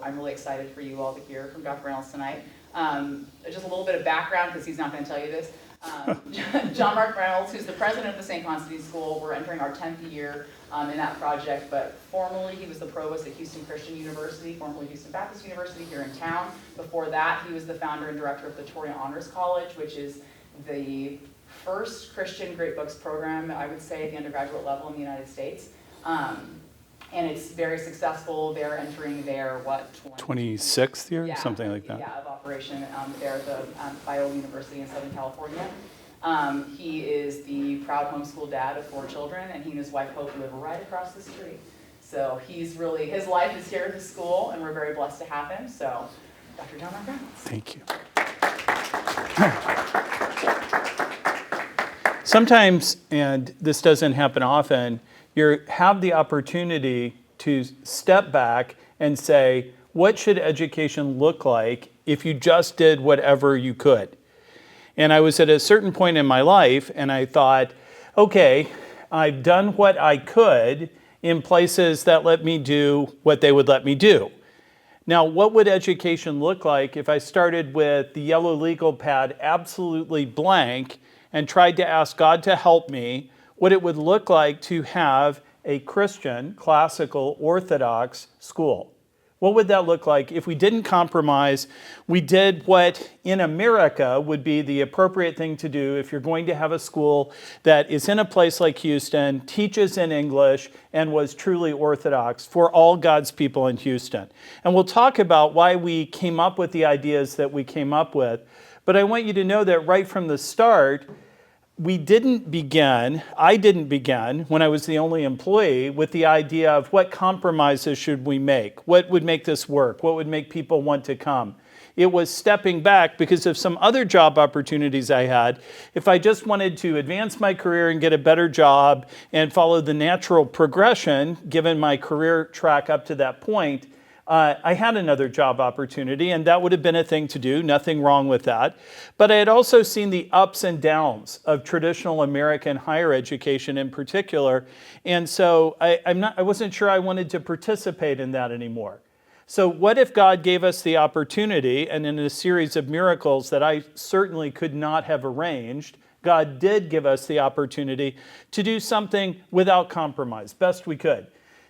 I'm really excited for you all to hear from Dr. Reynolds tonight. Just a little bit of background, because he's not going to tell you this. John Mark Reynolds, who's the president of the St. Constantine School, we're entering our 10th year in that project, but formerly he was the provost at Houston Christian University, formerly Houston Baptist University here in town. Before that, he was the founder and director of the Torrey Honors College, which is the first Christian Great Books program, I would say, at the undergraduate level in the United States. And it's very successful. They're entering their, 26th year, yeah, something like that. Yeah, of operation there at the Biola University in Southern California. He is the proud homeschool dad of 4 children, and he and his wife Hope live right across the street. So he's really, his life is here at the school, and we're very blessed to have him. So, Dr. John Mark Reynolds. Thank you. Sometimes, and this doesn't happen often, you have the opportunity to step back and say, what should education look like if you just did whatever you could? And I was at a certain point in my life, and I thought, okay, I've done what I could in places that let me do what they would let me do. Now, what would education look like if I started with the yellow legal pad absolutely blank and tried to ask God to help me what it would look like to have a Christian, classical, Orthodox school? What would that look like if we didn't compromise? We did what in America would be the appropriate thing to do if you're going to have a school that is in a place like Houston, teaches in English, and was truly Orthodox for all God's people in Houston. And we'll talk about why we came up with the ideas that we came up with. But I want you to know that right from the start, I didn't begin when I was the only employee with the idea of what compromises should we make? What would make this work? What would make people want to come? It was stepping back because of some other job opportunities I had. If I just wanted to advance my career and get a better job and follow the natural progression, given my career track up to that point, I had another job opportunity, and that would have been a thing to do, nothing wrong with that. But I had also seen the ups and downs of traditional American higher education in particular, and so I wasn't sure I wanted to participate in that anymore. So what if God gave us the opportunity, and in a series of miracles that I certainly could not have arranged, God did give us the opportunity to do something without compromise, best we could.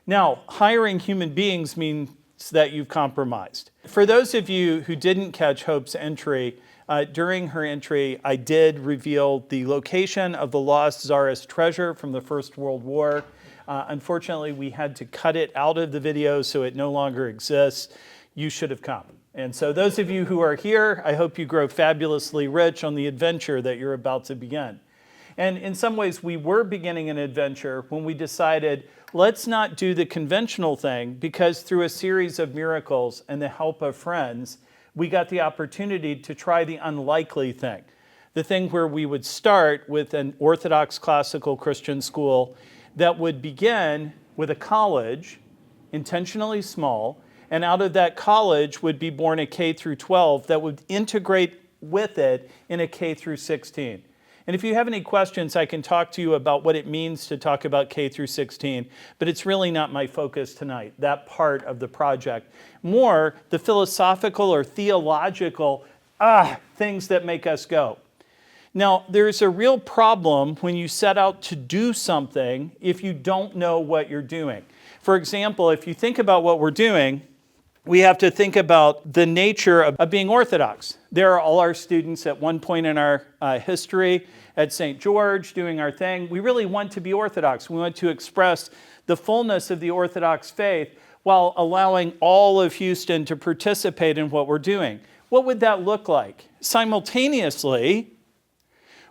Now, hiring human beings means that you've compromised. For those of you who didn't catch Hope's entry, during her entry, I did reveal the location of the lost Tsarist treasure from the First World War. Unfortunately, we had to cut it out of the video, so it no longer exists. You should have come. And so those of you who are here, I hope you grow fabulously rich on the adventure that you're about to begin. And in some ways, we were beginning an adventure when we decided, let's not do the conventional thing, because through a series of miracles and the help of friends, we got the opportunity to try the unlikely thing. The thing where we would start with an Orthodox classical Christian school that would begin with a college, intentionally small, and out of that college would be born a K through 12 that would integrate with it in a K through 16. And if you have any questions, I can talk to you about what it means to talk about K through 16, but it's really not my focus tonight, that part of the project. More the philosophical or theological things that make us go. Now, there's a real problem when you set out to do something if you don't know what you're doing. For example, if you think about what we're doing, we have to think about the nature of being Orthodox. There are all our students at one point in our history at St. George doing our thing. We really want to be Orthodox. We want to express the fullness of the Orthodox faith while allowing all of Houston to participate in what we're doing. What would that look like? Simultaneously,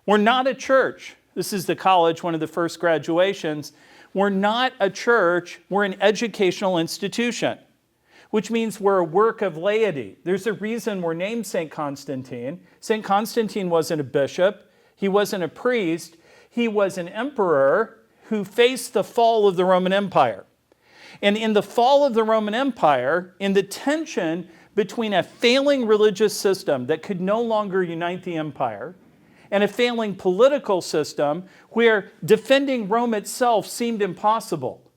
we're not a church. This is the college, one of the first graduations. We're not a church. We're an educational institution, which means we're a work of laity. There's a reason we're named St. Constantine. St. Constantine wasn't a bishop. He wasn't a priest. He was an emperor who faced the fall of the Roman Empire. And in the fall of the Roman Empire, in the tension between a failing religious system that could no longer unite the empire and a failing political system where defending Rome itself seemed impossible,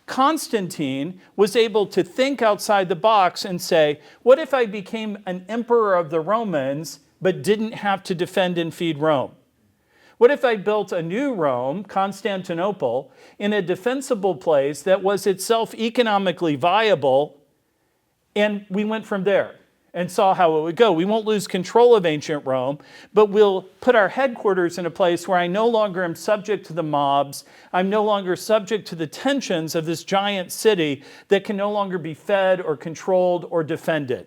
Constantine was able to think outside the box and say, what if I became an emperor of the Romans but didn't have to defend and feed Rome? What if I built a new Rome, Constantinople, in a defensible place that was itself economically viable, and we went from there and saw how it would go? We won't lose control of ancient Rome, but we'll put our headquarters in a place where I no longer am subject to the mobs. I'm no longer subject to the tensions of this giant city that can no longer be fed or controlled or defended.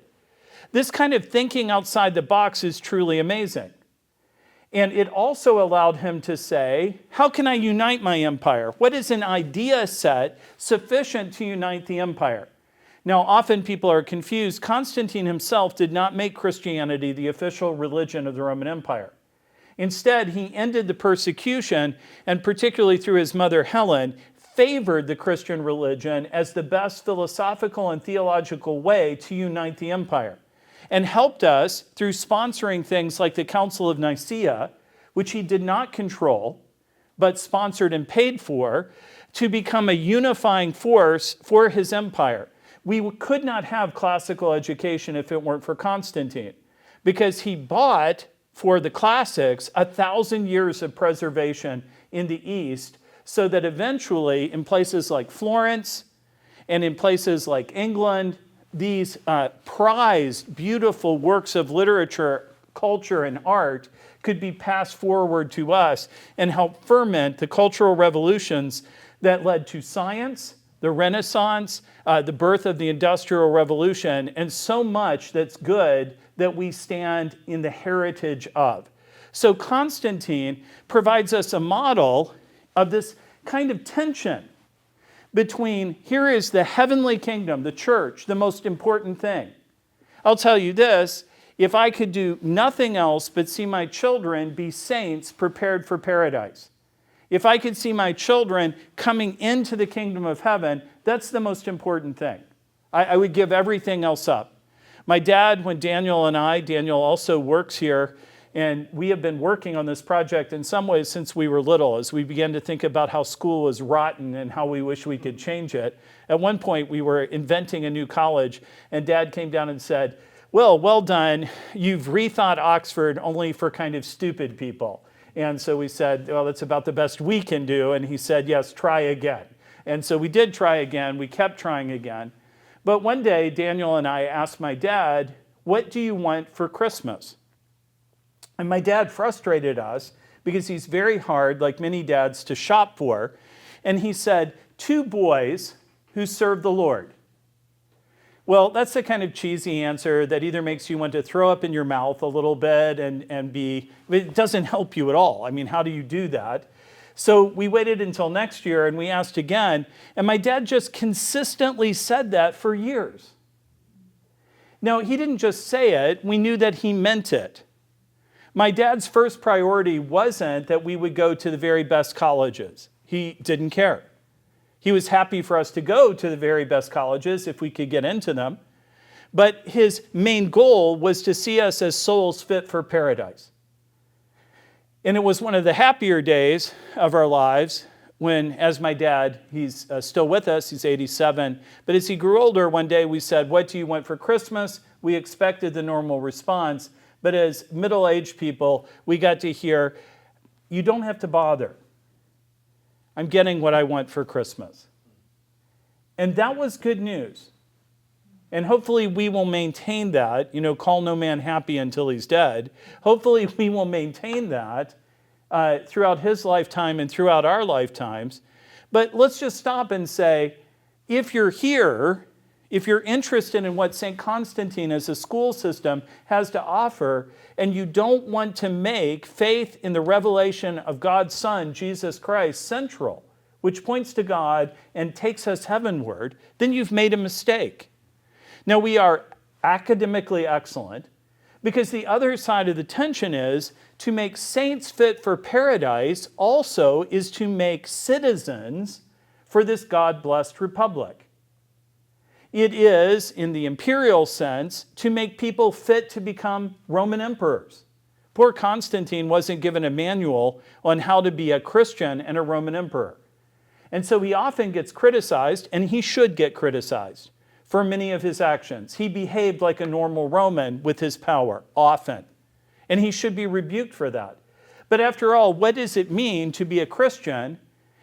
This kind of thinking outside the box is truly amazing. And it also allowed him to say, how can I unite my empire? What is an idea set sufficient to unite the empire? Now, often people are confused. Constantine himself did not make Christianity the official religion of the Roman Empire. Instead, he ended the persecution, and particularly through his mother Helen, favored the Christian religion as the best philosophical and theological way to unite the empire, and helped us through sponsoring things like the Council of Nicaea, which he did not control, but sponsored and paid for, to become a unifying force for his empire. We could not have classical education if it weren't for Constantine, because he bought for the classics 1,000 years of preservation in the East, so that eventually in places like Florence and in places like England, these prized, beautiful works of literature, culture, and art could be passed forward to us and help ferment the cultural revolutions that led to science, the Renaissance, the birth of the Industrial Revolution, and so much that's good that we stand in the heritage of. So Constantine provides us a model of this kind of tension between, here is the heavenly kingdom, the church, the most important thing. I'll tell you this, if I could do nothing else but see my children be saints prepared for paradise, if I could see my children coming into the kingdom of heaven, that's the most important thing. I would give everything else up. My dad, when Daniel also works here, and we have been working on this project in some ways since we were little, as we began to think about how school was rotten and how we wish we could change it. At one point, we were inventing a new college, and Dad came down and said, well done. You've rethought Oxford only for kind of stupid people. And so we said, well, that's about the best we can do. And he said, yes, try again. And so we did try again. We kept trying again. But one day, Daniel and I asked my dad, what do you want for Christmas? And my dad frustrated us because he's very hard, like many dads, to shop for. And he said, 2 boys who serve the Lord. Well, that's the kind of cheesy answer that either makes you want to throw up in your mouth a little bit and it doesn't help you at all. I mean, how do you do that? So we waited until next year and we asked again, and my dad just consistently said that for years. Now, he didn't just say it, we knew that he meant it. My dad's first priority wasn't that we would go to the very best colleges. He didn't care. He was happy for us to go to the very best colleges if we could get into them. But his main goal was to see us as souls fit for paradise. And it was one of the happier days of our lives when, as my dad, he's still with us, he's 87, but as he grew older, one day we said, what do you want for Christmas? We expected the normal response, but as middle-aged people, we got to hear, you don't have to bother. I'm getting what I want for Christmas. And that was good news. And hopefully we will maintain that, call no man happy until he's dead. Hopefully we will maintain that throughout his lifetime and throughout our lifetimes. But let's just stop and say, if you're here, if you're interested in what St. Constantine as a school system has to offer, and you don't want to make faith in the revelation of God's Son, Jesus Christ, central, which points to God and takes us heavenward, then you've made a mistake. Now, we are academically excellent because the other side of the tension is to make saints fit for paradise also is to make citizens for this God-blessed republic. It is, in the imperial sense, to make people fit to become Roman emperors. Poor Constantine wasn't given a manual on how to be a Christian and a Roman emperor. And so he often gets criticized, and he should get criticized for many of his actions. He behaved like a normal Roman with his power, often. And he should be rebuked for that. But after all, what does it mean to be a Christian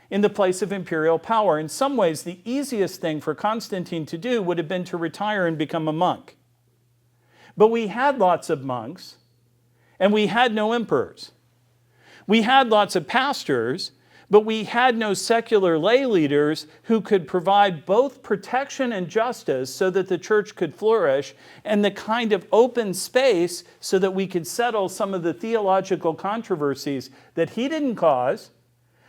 in the place of imperial power? In some ways, the easiest thing for Constantine to do would have been to retire and become a monk. But we had lots of monks, and we had no emperors. We had lots of pastors, but we had no secular lay leaders who could provide both protection and justice so that the church could flourish, and the kind of open space so that we could settle some of the theological controversies that he didn't cause,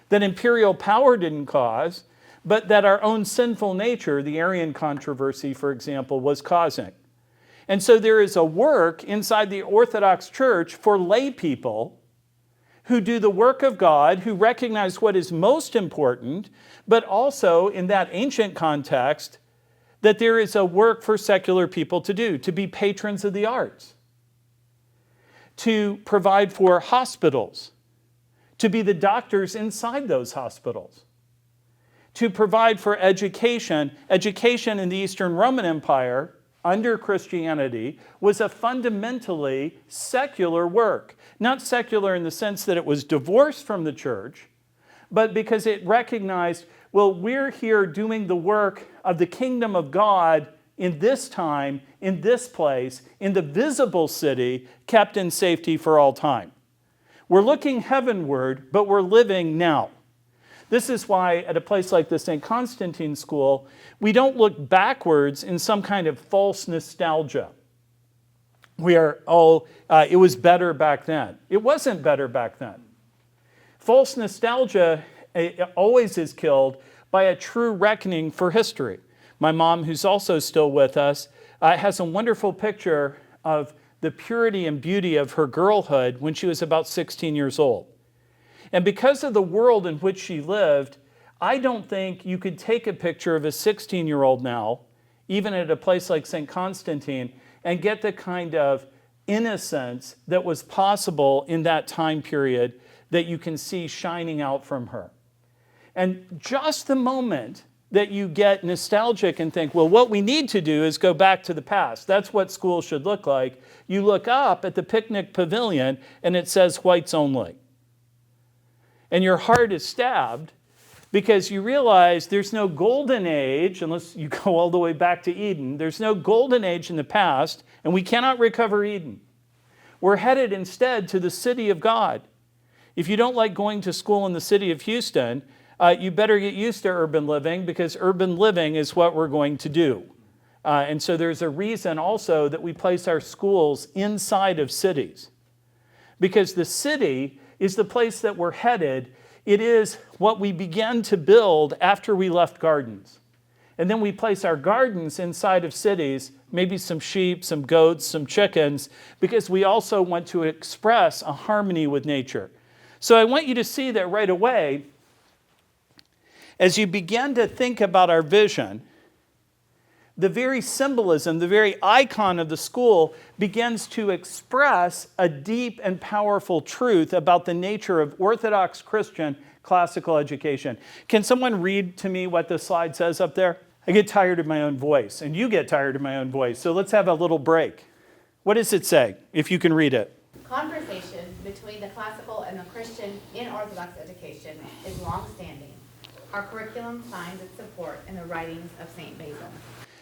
that imperial power didn't cause, but that our own sinful nature, the Arian controversy, for example, was causing. And so there is a work inside the Orthodox Church for lay people who do the work of God, who recognize what is most important, but also in that ancient context, that there is a work for secular people to do, to be patrons of the arts, to provide for hospitals, to be the doctors inside those hospitals, to provide for education. Education in the Eastern Roman Empire under Christianity was a fundamentally secular work. Not secular in the sense that it was divorced from the church, but because it recognized, well, we're here doing the work of the kingdom of God in this time, in this place, in the visible city, kept in safety for all time. We're looking heavenward, but we're living now. This is why at a place like the St. Constantine School, we don't look backwards in some kind of false nostalgia. We are, it was better back then. It wasn't better back then. False nostalgia always is killed by a true reckoning for history. My mom, who's also still with us, has a wonderful picture of the purity and beauty of her girlhood when she was about 16 years old. And because of the world in which she lived, I don't think you could take a picture of a 16-year-old now, even at a place like St. Constantine, and get the kind of innocence that was possible in that time period that you can see shining out from her. And just the moment that you get nostalgic and think, well, what we need to do is go back to the past. That's what school should look like. You look up at the picnic pavilion and it says whites only. And your heart is stabbed because you realize there's no golden age, unless you go all the way back to Eden. There's no golden age in the past, and we cannot recover Eden. We're headed instead to the city of God. If you don't like going to school in the city of Houston, you better get used to urban living, because urban living is what we're going to do. And so there's a reason also that we place our schools inside of cities, because the city is the place that we're headed. It is what we began to build after we left gardens. And then we place our gardens inside of cities, maybe some sheep, some goats, some chickens, because we also want to express a harmony with nature. So I want you to see that right away, as you begin to think about our vision, the very symbolism, the very icon of the school begins to express a deep and powerful truth about the nature of Orthodox Christian classical education. Can someone read to me what the slide says up there? I get tired of my own voice, and you get tired of my own voice, so let's have a little break. What does it say, if you can read it? Conversation between the classical and the Christian in Orthodox education is long-standing. Our curriculum finds its support in the writings of St. Basil.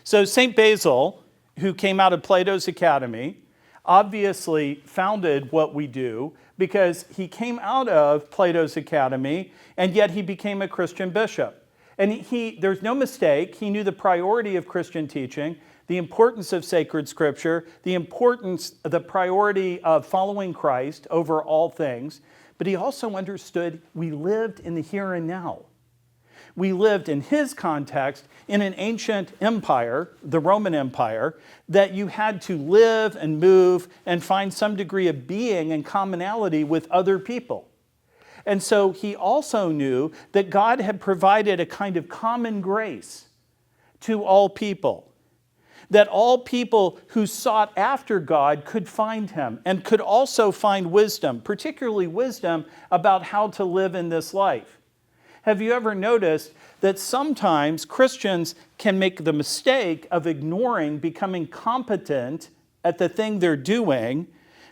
So St. Basil, who came out of Plato's Academy, obviously founded what we do because he came out of Plato's Academy, and yet he became a Christian bishop. And there's no mistake, he knew the priority of Christian teaching, the importance of sacred scripture, the priority of following Christ over all things, but he also understood we lived in the here and now. We lived in his context in an ancient empire, the Roman Empire, that you had to live and move and find some degree of being and commonality with other people. And so he also knew that God had provided a kind of common grace to all people, that all people who sought after God could find him and could also find wisdom, particularly wisdom about how to live in this life. Have you ever noticed that sometimes Christians can make the mistake of ignoring becoming competent at the thing they're doing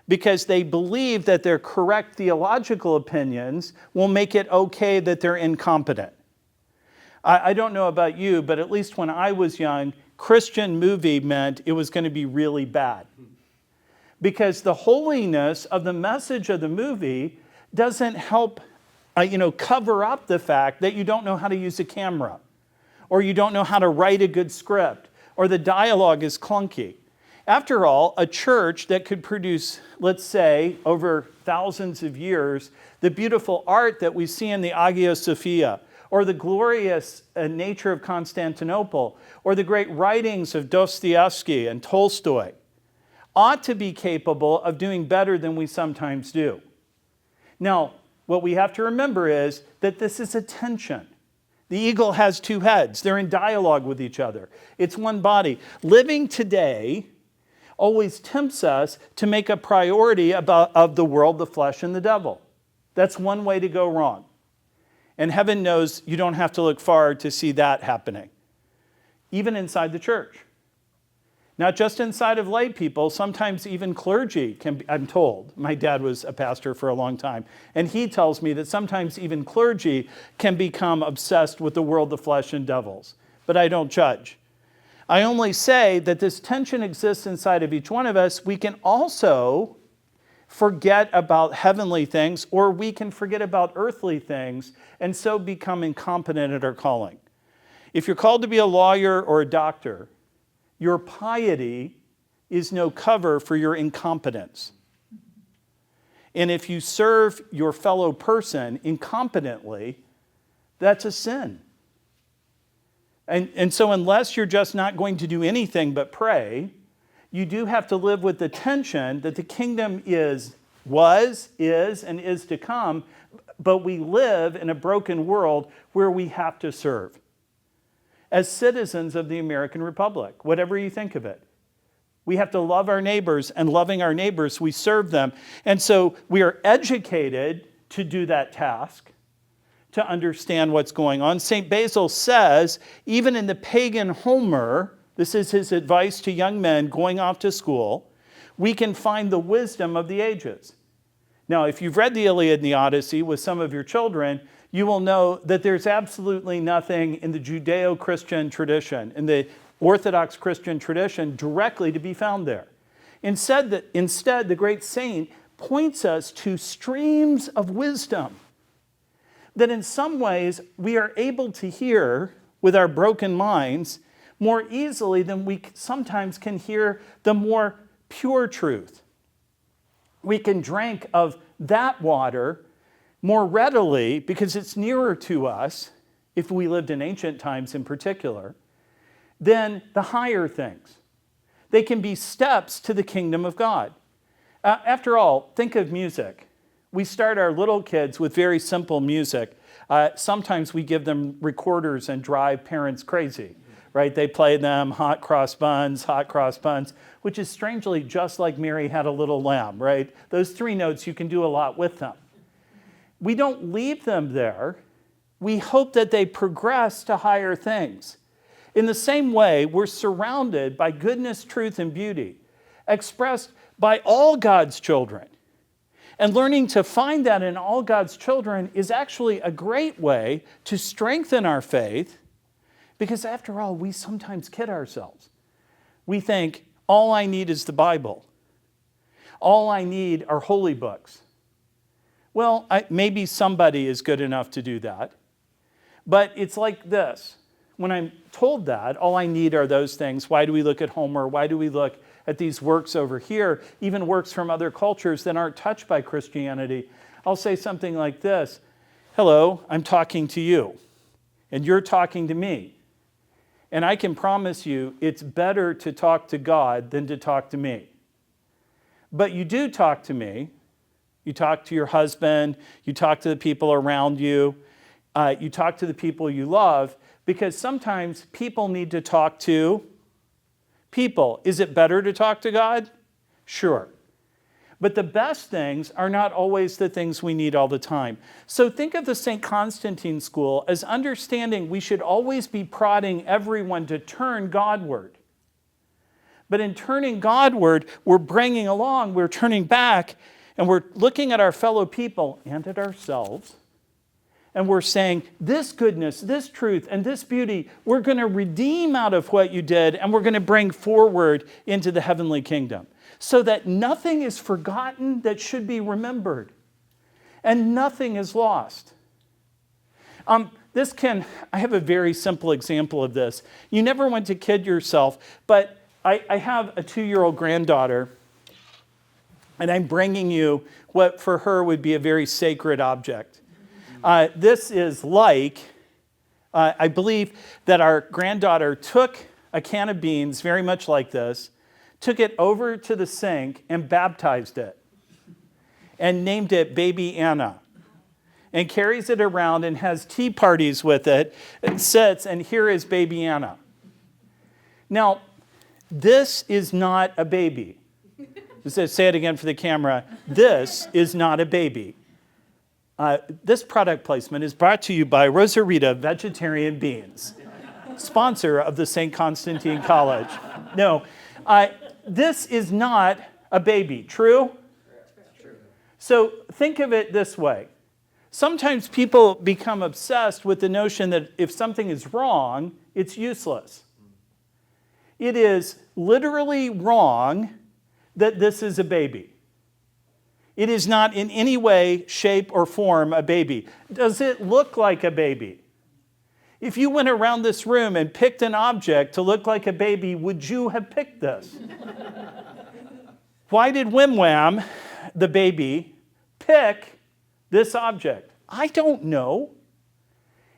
because they believe that their correct theological opinions will make it okay that they're incompetent? I don't know about you, but at least when I was young, Christian movie meant it was going to be really bad. Because the holiness of the message of the movie doesn't help cover up the fact that you don't know how to use a camera, or you don't know how to write a good script, or the dialogue is clunky. After all, a church that could produce, let's say, over thousands of years, the beautiful art that we see in the Hagia Sophia, or the glorious nature of Constantinople, or the great writings of Dostoevsky and Tolstoy, ought to be capable of doing better than we sometimes do. Now, what we have to remember is that this is a tension. The eagle has two heads. They're in dialogue with each other. It's one body. Living today always tempts us to make a priority of the world, the flesh, and the devil. That's one way to go wrong. And heaven knows you don't have to look far to see that happening. Even inside the church. Not just inside of lay people, sometimes even clergy can be, I'm told. My dad was a pastor for a long time. And he tells me that sometimes even clergy can become obsessed with the world, the flesh, and devils. But I don't judge. I only say that this tension exists inside of each one of us. We can also forget about heavenly things, or we can forget about earthly things, and so become incompetent at our calling. If you're called to be a lawyer or a doctor, your piety is no cover for your incompetence. And if you serve your fellow person incompetently, that's a sin. And so unless you're just not going to do anything but pray, you do have to live with the tension that the kingdom was, is, and is to come, but we live in a broken world where we have to serve. As citizens of the American Republic, whatever you think of it, we have to love our neighbors, and loving our neighbors, we serve them. And so we are educated to do that task, to understand what's going on. St. Basil says, even in the pagan Homer, this is his advice to young men going off to school, we can find the wisdom of the ages. Now, if you've read the Iliad and the Odyssey with some of your children, you will know that there's absolutely nothing in the Judeo-Christian tradition, in the Orthodox Christian tradition, directly to be found there. Instead, the great saint points us to streams of wisdom that in some ways we are able to hear with our broken minds more easily than we sometimes can hear the more pure truth. We can drink of that water more readily because it's nearer to us, if we lived in ancient times in particular, than the higher things. They can be steps to the kingdom of God. After all, think of music. We start our little kids with very simple music. Sometimes we give them recorders and drive parents crazy, right? They play them hot cross buns, which is strangely just like Mary Had a Little Lamb, right? Those three notes, you can do a lot with them. We don't leave them there. We hope that they progress to higher things. In the same way, we're surrounded by goodness, truth, and beauty, expressed by all God's children. And learning to find that in all God's children is actually a great way to strengthen our faith, because after all, we sometimes kid ourselves. We think, all I need is the Bible. All I need are holy books. Well, maybe somebody is good enough to do that. But it's like this. When I'm told that, all I need are those things. Why do we look at Homer? Why do we look at these works over here, even works from other cultures that aren't touched by Christianity? I'll say something like this. Hello, I'm talking to you, and you're talking to me. And I can promise you it's better to talk to God than to talk to me. But you do talk to me. You talk to your husband. You talk to the people around you. You talk to the people you love, because sometimes people need to talk to people. Is it better to talk to God? Sure. But the best things are not always the things we need all the time. So think of the St. Constantine school as understanding we should always be prodding everyone to turn Godward. But in turning Godward, we're bringing along, we're turning back, and we're looking at our fellow people and at ourselves. And we're saying, this goodness, this truth, and this beauty, we're going to redeem out of what you did, and we're going to bring forward into the heavenly kingdom. So that nothing is forgotten that should be remembered. And nothing is lost. I have a very simple example of this. You never want to kid yourself, but I have a 2-year-old granddaughter, and I'm bringing you what for her would be a very sacred object. This is I believe that our granddaughter took a can of beans, very much like this, took it over to the sink and baptized it and named it Baby Anna and carries it around and has tea parties with it and sits, and here is Baby Anna. Now, this is not a baby. Say it again for the camera. This is not a baby. This product placement is brought to you by Rosarita Vegetarian Beans, sponsor of the St. Constantine College. No, this is not a baby, true? True. So think of it this way. Sometimes people become obsessed with the notion that if something is wrong, it's useless. It is literally wrong that this is a baby. It is not in any way, shape, or form a baby. Does it look like a baby? If you went around this room and picked an object to look like a baby, would you have picked this? Why did Wim Wham, the baby, pick this object? I don't know.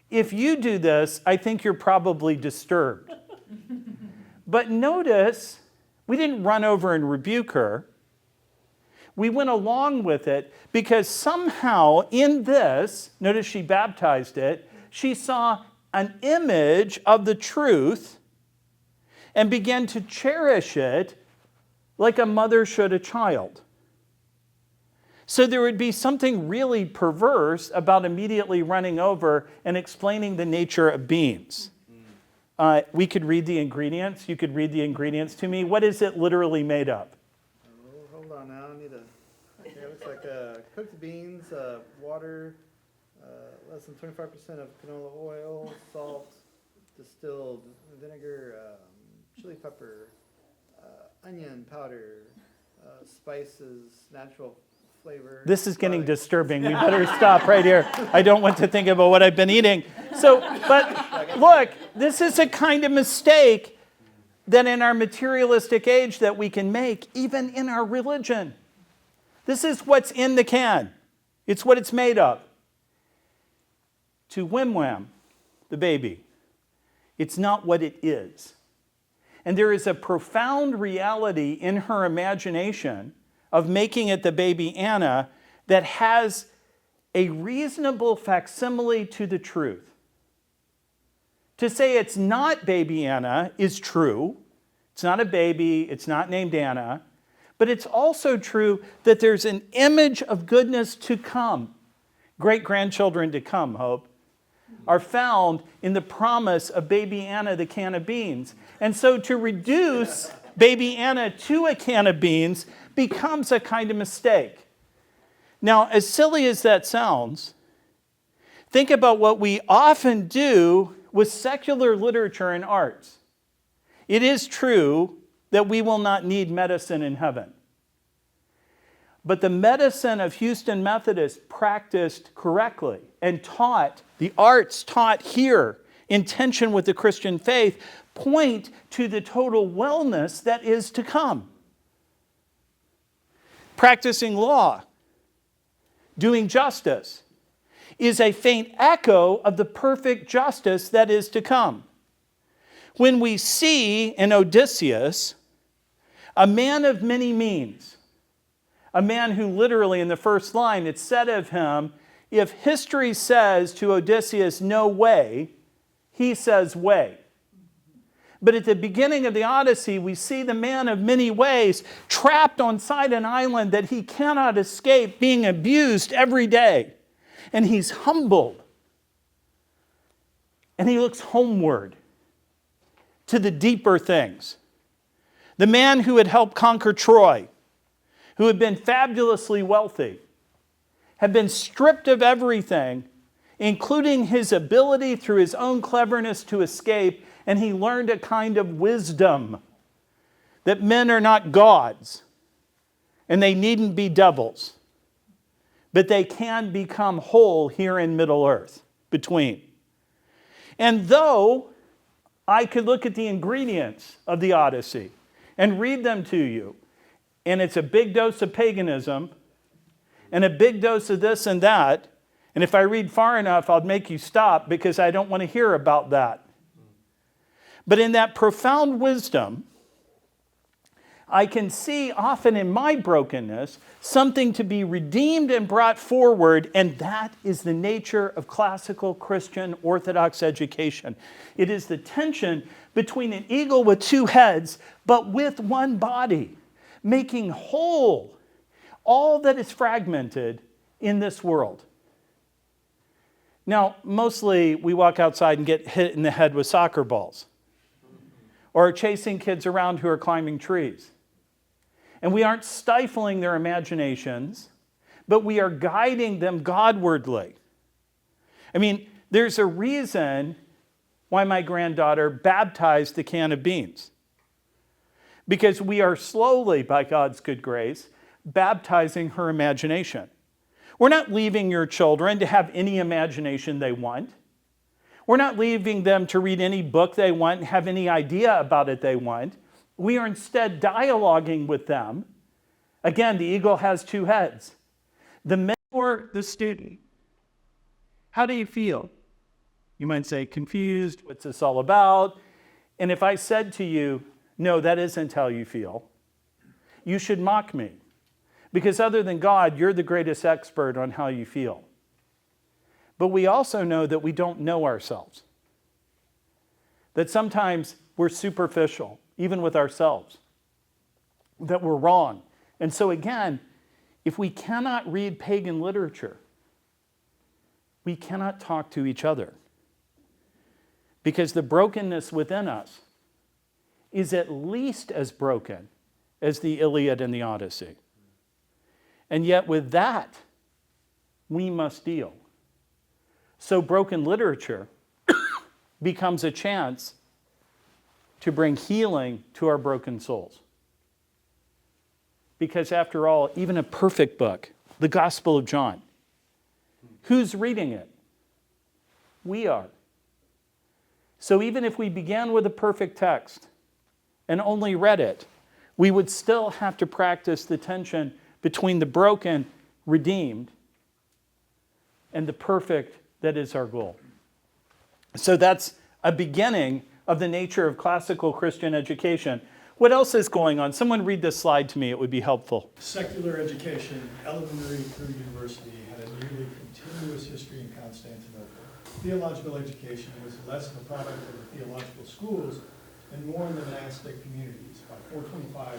If you do this, I think you're probably disturbed. But notice, we didn't run over and rebuke her. We went along with it because somehow in this, notice she baptized it, she saw an image of the truth and began to cherish it like a mother should a child. So there would be something really perverse about immediately running over and explaining the nature of beans. We could read the ingredients. You could read the ingredients to me. What is it literally made of? Hold on now. I need to. It looks like cooked beans, water, less than 25% of canola oil, salt, distilled vinegar, chili pepper, onion powder, spices, natural flavor. This is getting disturbing. We better stop right here. I don't want to think about what I've been eating. But look, this is a kind of mistake that in our materialistic age that we can make, even in our religion. This is what's in the can. It's what it's made of. To Wim Wham, the baby, it's not what it is. And there is a profound reality in her imagination of making it the baby Anna that has a reasonable facsimile to the truth. To say it's not baby Anna is true. It's not a baby. It's not named Anna. But it's also true that there's an image of goodness to come. Great-grandchildren to come, Hope, are found in the promise of baby Anna, the can of beans. And so to reduce baby Anna to a can of beans becomes a kind of mistake. Now, as silly as that sounds, think about what we often do with secular literature and arts. It is true that we will not need medicine in heaven. But the medicine of Houston Methodist practiced correctly and taught, the arts taught here in tension with the Christian faith, point to the total wellness that is to come. Practicing law, doing justice, is a faint echo of the perfect justice that is to come. When we see in Odysseus a man of many means, a man who literally in the first line it's said of him, if history says to Odysseus no way, he says way. But at the beginning of the Odyssey, we see the man of many ways trapped on side an island that he cannot escape, being abused every day. And he's humbled. And he looks homeward to the deeper things. The man who had helped conquer Troy, who had been fabulously wealthy, had been stripped of everything, including his ability through his own cleverness to escape, and he learned a kind of wisdom that men are not gods, and they needn't be devils, but they can become whole here in Middle Earth between. And though I could look at the ingredients of the Odyssey and read them to you, and it's a big dose of paganism and a big dose of this and that, and if I read far enough, I'll make you stop because I don't want to hear about that. But in that profound wisdom, I can see often in my brokenness something to be redeemed and brought forward, and that is the nature of classical Christian Orthodox education. It is the tension between an eagle with two heads, but with one body, making whole all that is fragmented in this world. Now, mostly we walk outside and get hit in the head with soccer balls, or chasing kids around who are climbing trees. And we aren't stifling their imaginations, but we are guiding them Godwardly. I mean, there's a reason why my granddaughter baptized a can of beans. Because we are slowly, by God's good grace, baptizing her imagination. We're not leaving your children to have any imagination they want. We're not leaving them to read any book they want and have any idea about it they want. We are instead dialoguing with them. Again, the eagle has two heads. The mentor, the student. How do you feel? You might say, confused, what's this all about? And if I said to you, no, that isn't how you feel, you should mock me. Because other than God, you're the greatest expert on how you feel. But we also know that we don't know ourselves. That sometimes we're superficial, even with ourselves. That we're wrong. And so again, if we cannot read pagan literature, we cannot talk to each other. Because the brokenness within us is at least as broken as the Iliad and the Odyssey. And yet with that, we must deal. So broken literature becomes a chance to bring healing to our broken souls. Because after all, even a perfect book, the Gospel of John, who's reading it? We are. So even if we began with a perfect text and only read it, we would still have to practice the tension between the broken, redeemed, and the perfect that is our goal. So that's a beginning of the nature of classical Christian education. What else is going on? Someone read this slide to me, it would be helpful. Secular education, elementary through university, had a nearly continuous history in Constantinople. Theological education was less of a product of the theological schools and more in the monastic communities. By 425,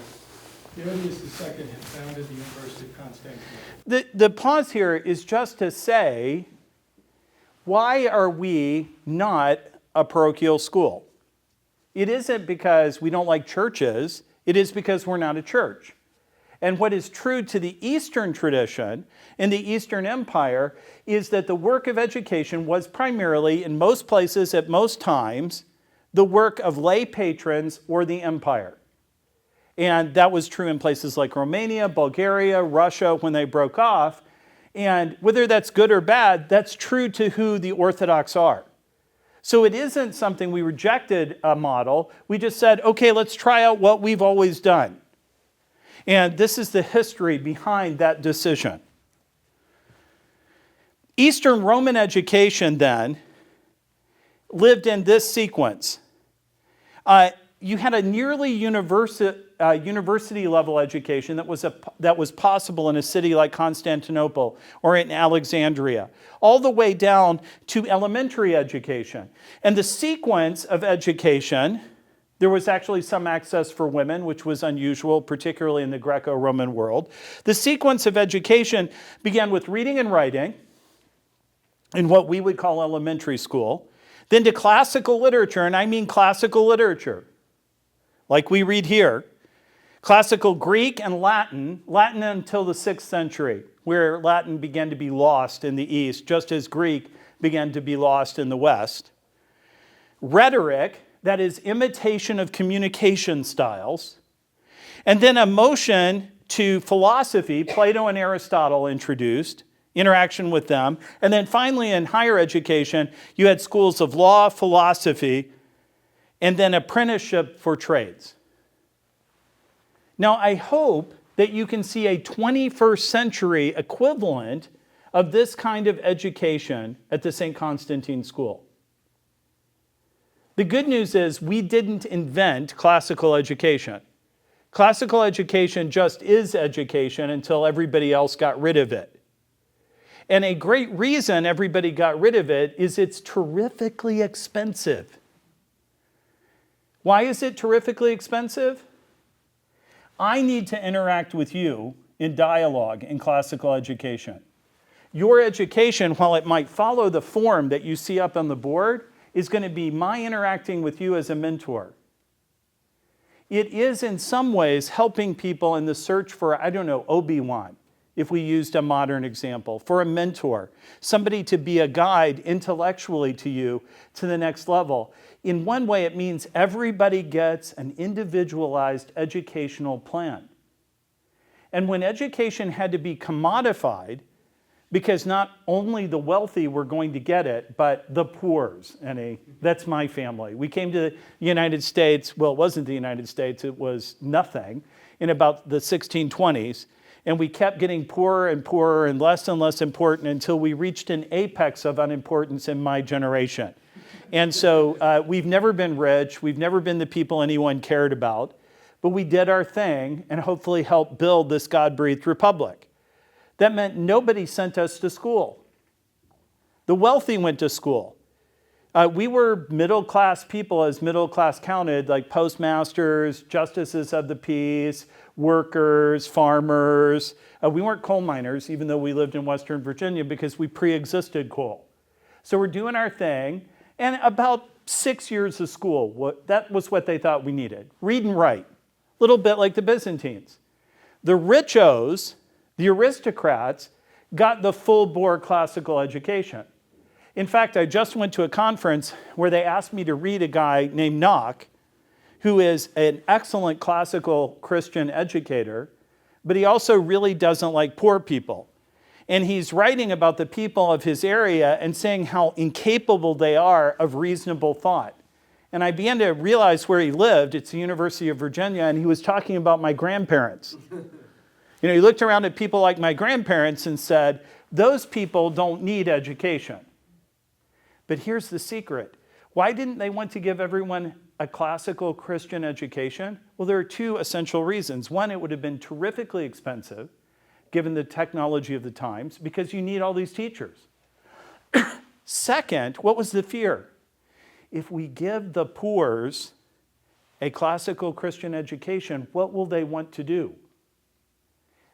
Theodius II had founded the University of Constantinople. The pause here is just to say, why are we not a parochial school? It isn't because we don't like churches, it is because we're not a church. And what is true to the Eastern tradition in the Eastern Empire is that the work of education was primarily, in most places at most times, the work of lay patrons or the empire. And that was true in places like Romania, Bulgaria, Russia when they broke off. And whether that's good or bad, that's true to who the Orthodox are. So it isn't something we rejected a model. We just said, okay, let's try out what we've always done. And this is the history behind that decision. Eastern Roman education then lived in this sequence. You had a nearly university level education that was possible in a city like Constantinople or in Alexandria, all the way down to elementary education. And the sequence of education There was actually some access for women, which was unusual, particularly in the Greco-Roman world. The sequence of education began with reading and writing in what we would call elementary school, then to classical literature, and I mean classical literature, like we read here, classical Greek and Latin until the 6th century, where Latin began to be lost in the East, just as Greek began to be lost in the West. Rhetoric, that is imitation of communication styles. And then a motion to philosophy, Plato and Aristotle introduced, interaction with them. And then finally in higher education, you had schools of law, philosophy, and then apprenticeship for trades. Now I hope that you can see a 21st century equivalent of this kind of education at the St. Constantine School. The good news is we didn't invent classical education. Classical education just is education until everybody else got rid of it. And a great reason everybody got rid of it is it's terrifically expensive. Why is it terrifically expensive? I need to interact with you in dialogue in classical education. Your education, while it might follow the form that you see up on the board, is going to be my interacting with you as a mentor. It is in some ways helping people in the search for, Obi-Wan, if we used a modern example, for a mentor, somebody to be a guide intellectually to you to the next level. In one way, it means everybody gets an individualized educational plan. And when education had to be commodified, because not only the wealthy were going to get it, but the poor's. That's my family. We came to the United States, well, it wasn't the United States, it was nothing, in about the 1620s. And we kept getting poorer and poorer and less important until we reached an apex of unimportance in my generation. And so we've never been rich, we've never been the people anyone cared about, but we did our thing and hopefully helped build this God-breathed republic. That meant nobody sent us to school. The wealthy went to school. We were middle-class people as middle class counted, like postmasters, justices of the peace, workers, farmers. We weren't coal miners, even though we lived in Western Virginia, because we pre-existed coal. So we're doing our thing, and about 6 years of school, that was what they thought we needed. Read and write, a little bit like the Byzantines. The richos, the aristocrats, got the full-bore classical education. In fact, I just went to a conference where they asked me to read a guy named Knock, who is an excellent classical Christian educator, but he also really doesn't like poor people. And he's writing about the people of his area and saying how incapable they are of reasonable thought. And I began to realize where he lived. It's the University of Virginia, and he was talking about my grandparents. He looked around at people like my grandparents and said, those people don't need education. But here's the secret. Why didn't they want to give everyone a classical Christian education? Well, there are two essential reasons. One, it would have been terrifically expensive, given the technology of the times, because you need all these teachers. Second, what was the fear? If we give the poors a classical Christian education, what will they want to do?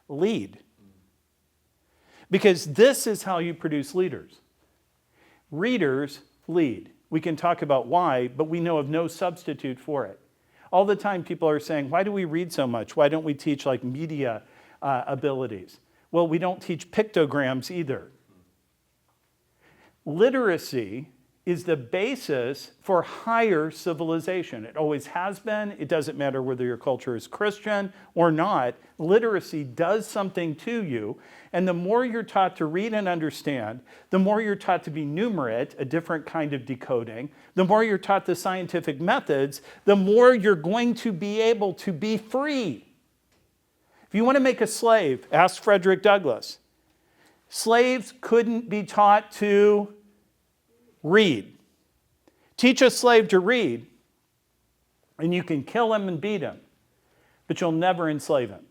Lead. Because this is how you produce leaders. Readers lead. We can talk about why, but we know of no substitute for it. All the time people are saying, why do we read so much? Why don't we teach like media abilities? Well, we don't teach pictograms either. Literacy is the basis for higher civilization. It always has been. It doesn't matter whether your culture is Christian or not. Literacy does something to you. And the more you're taught to read and understand, the more you're taught to be numerate, a different kind of decoding, the more you're taught the scientific methods, the more you're going to be able to be free. If you want to make a slave, ask Frederick Douglass. Slaves couldn't be taught to read. Teach a slave to read, and you can kill him and beat him, but you'll never enslave him.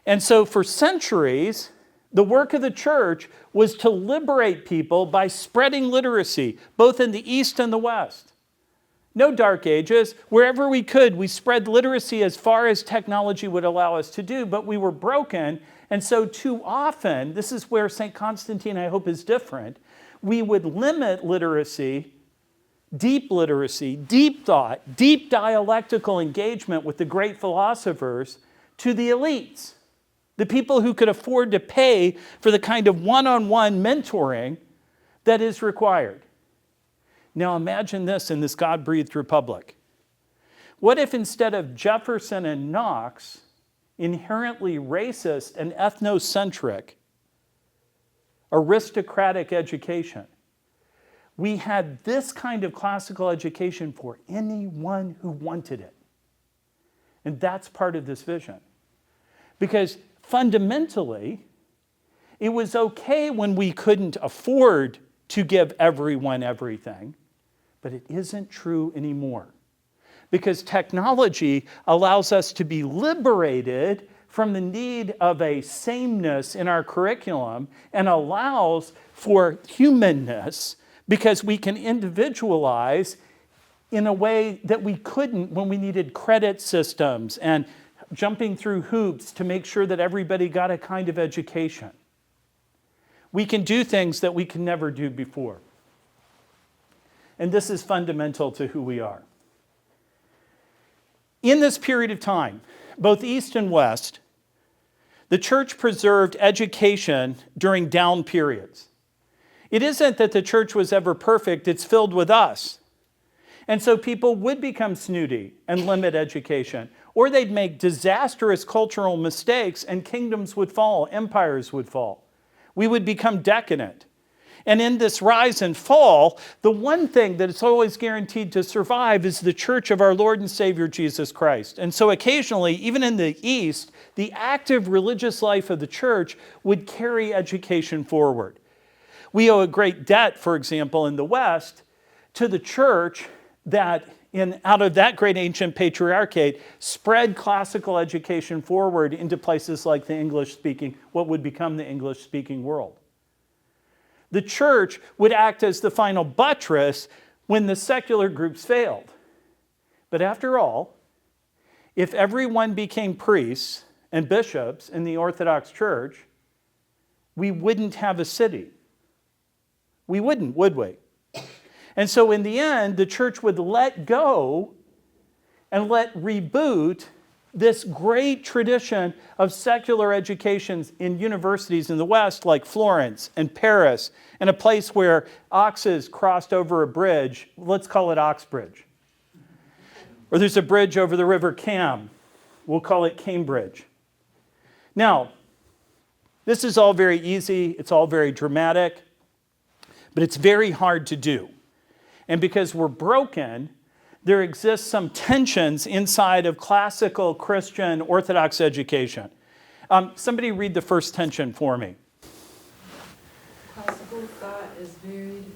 And so for centuries, the work of the church was to liberate people by spreading literacy, both in the East and the West. No dark ages. Wherever we could, we spread literacy as far as technology would allow us to do, but we were broken. And so too often, this is where St. Constantine, I hope, is different. We would limit literacy, deep thought, deep dialectical engagement with the great philosophers to the elites, the people who could afford to pay for the kind of one-on-one mentoring that is required. Now imagine this in this God-breathed republic. What if instead of Jefferson and Knox, inherently racist and ethnocentric, aristocratic education, we had this kind of classical education for anyone who wanted it? And that's part of this vision. Because fundamentally, it was okay when we couldn't afford to give everyone everything, but it isn't true anymore. Because technology allows us to be liberated from the need of a sameness in our curriculum and allows for humanness because we can individualize in a way that we couldn't when we needed credit systems and jumping through hoops to make sure that everybody got a kind of education. We can do things that we could never do before. And this is fundamental to who we are. In this period of time, both East and West, the church preserved education during down periods. It isn't that the church was ever perfect, it's filled with us. And so people would become snooty and limit education, or they'd make disastrous cultural mistakes and kingdoms would fall, empires would fall. We would become decadent. And in this rise and fall, the one thing that is always guaranteed to survive is the church of our Lord and Savior Jesus Christ. And so occasionally, even in the East, the active religious life of the church would carry education forward. We owe a great debt, for example, in the West, to the church that out of that great ancient patriarchate, spread classical education forward into places like the English-speaking, what would become the English-speaking world. The church would act as the final buttress when the secular groups failed. But after all, if everyone became priests and bishops in the Orthodox Church, we wouldn't have a city. We wouldn't, would we? And so in the end, the church would let go and let reboot this great tradition of secular educations in universities in the West, like Florence and Paris, and a place where oxes crossed over a bridge. Let's call it Oxbridge. Or there's a bridge over the River Cam. We'll call it Cambridge. Now, this is all very easy. It's all very dramatic. But it's very hard to do. And because we're broken, there exists some tensions inside of classical Christian Orthodox education. Somebody read the first tension for me. Classical thought is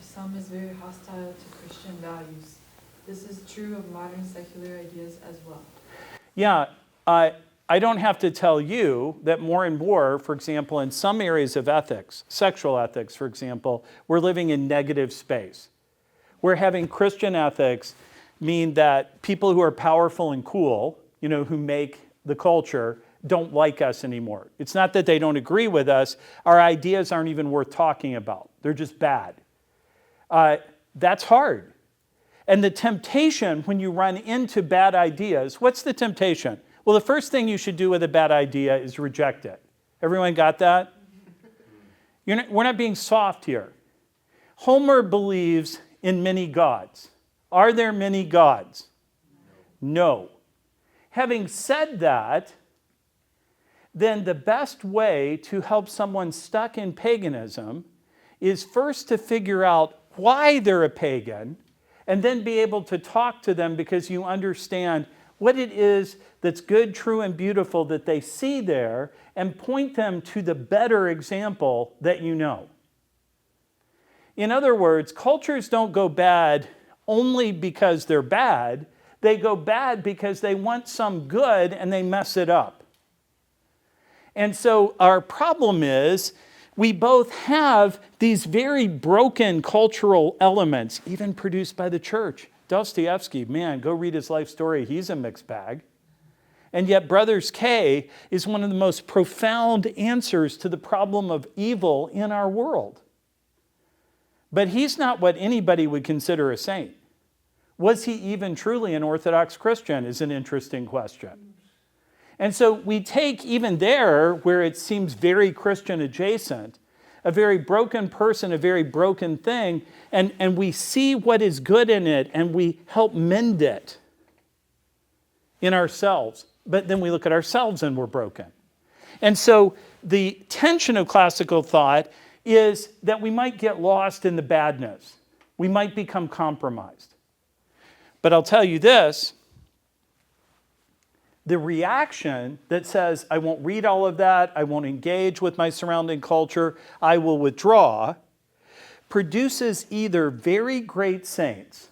some is very hostile to Christian values. This is true of modern secular ideas as well. Yeah, I don't have to tell you that more and more, for example, in some areas of ethics, sexual ethics, for example, we're living in negative space. We're having Christian ethics mean that people who are powerful and cool, who make the culture, don't like us anymore. It's not that they don't agree with us. Our ideas aren't even worth talking about. They're just bad. That's hard. And the temptation when you run into bad ideas, what's the temptation? Well, the first thing you should do with a bad idea is reject it. Everyone got that? We're not being soft here. Homer believes in many gods. Are there many gods? No. Having said that, then the best way to help someone stuck in paganism is first to figure out why they're a pagan and then be able to talk to them because you understand what it is that's good, true, and beautiful that they see there and point them to the better example that you know. In other words, cultures don't go bad only because they're bad. They go bad because they want some good and they mess it up. And so our problem is we both have these very broken cultural elements, even produced by the church, Dostoevsky, man, go read his life story. He's a mixed bag. And yet Brothers K is one of the most profound answers to the problem of evil in our world. But he's not what anybody would consider a saint. Was he even truly an Orthodox Christian is an interesting question. And so we take even there, where it seems very Christian adjacent, a very broken person, a very broken thing, and we see what is good in it, and we help mend it in ourselves. But then we look at ourselves and we're broken. And so the tension of classical thought is that we might get lost in the badness. We might become compromised. But I'll tell you this, the reaction that says, I won't read all of that, I won't engage with my surrounding culture, I will withdraw, produces either very great saints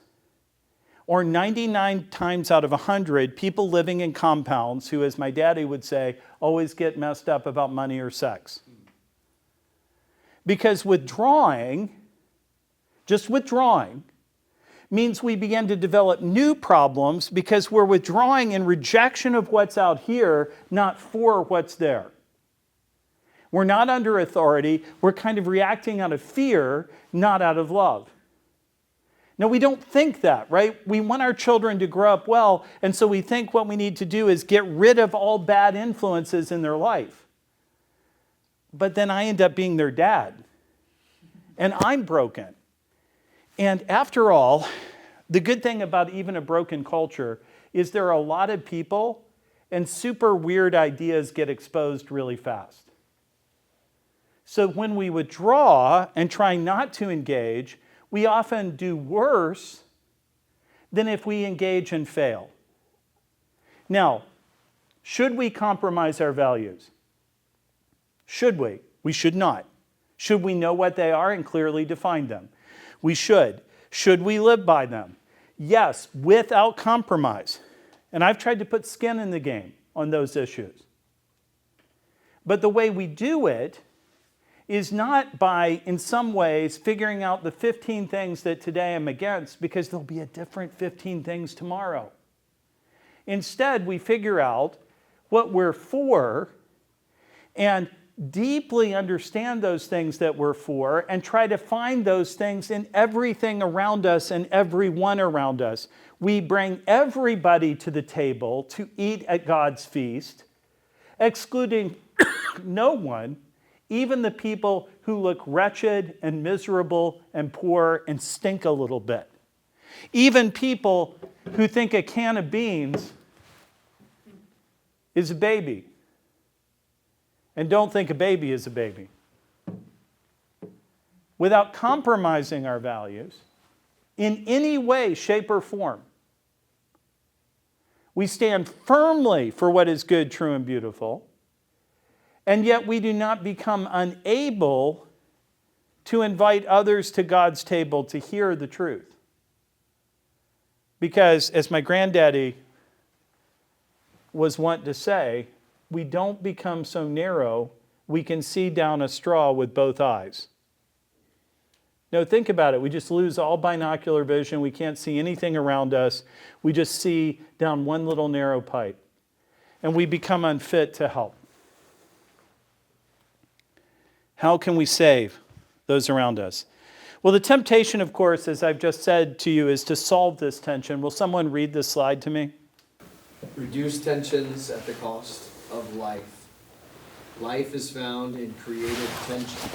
or 99 times out of 100 people living in compounds who, as my daddy would say, always get messed up about money or sex. Because withdrawing, just withdrawing, means we begin to develop new problems because we're withdrawing in rejection of what's out here, not for what's there. We're not under authority. We're kind of reacting out of fear, not out of love. Now, we don't think that, right? We want our children to grow up well, and so we think what we need to do is get rid of all bad influences in their life. But then I end up being their dad, and I'm broken. And after all, the good thing about even a broken culture is there are a lot of people, and super weird ideas get exposed really fast. So when we withdraw and try not to engage, we often do worse than if we engage and fail. Now, should we compromise our values? Should we? We should not. Should we know what they are and clearly define them? We should. Should we live by them? Yes, without compromise. And I've tried to put skin in the game on those issues. But the way we do it is not by, in some ways, figuring out the 15 things that today I'm against, because there'll be a different 15 things tomorrow. Instead, we figure out what we're for and deeply understand those things that we're for and try to find those things in everything around us and everyone around us. We bring everybody to the table to eat at God's feast, excluding no one, even the people who look wretched and miserable and poor and stink a little bit. Even people who think a can of beans is a baby and don't think a baby is a baby. Without compromising our values in any way, shape, or form. We stand firmly for what is good, true, and beautiful. And yet we do not become unable to invite others to God's table to hear the truth. Because, as my granddaddy was wont to say, we don't become so narrow we can see down a straw with both eyes. No, think about it. We just lose all binocular vision. We can't see anything around us. We just see down one little narrow pipe. And we become unfit to help. How can we save those around us? Well, the temptation, of course, as I've just said to you, is to solve this tension. Will someone read this slide to me? Reduce tensions at the cost of life. Life is found in creative tension.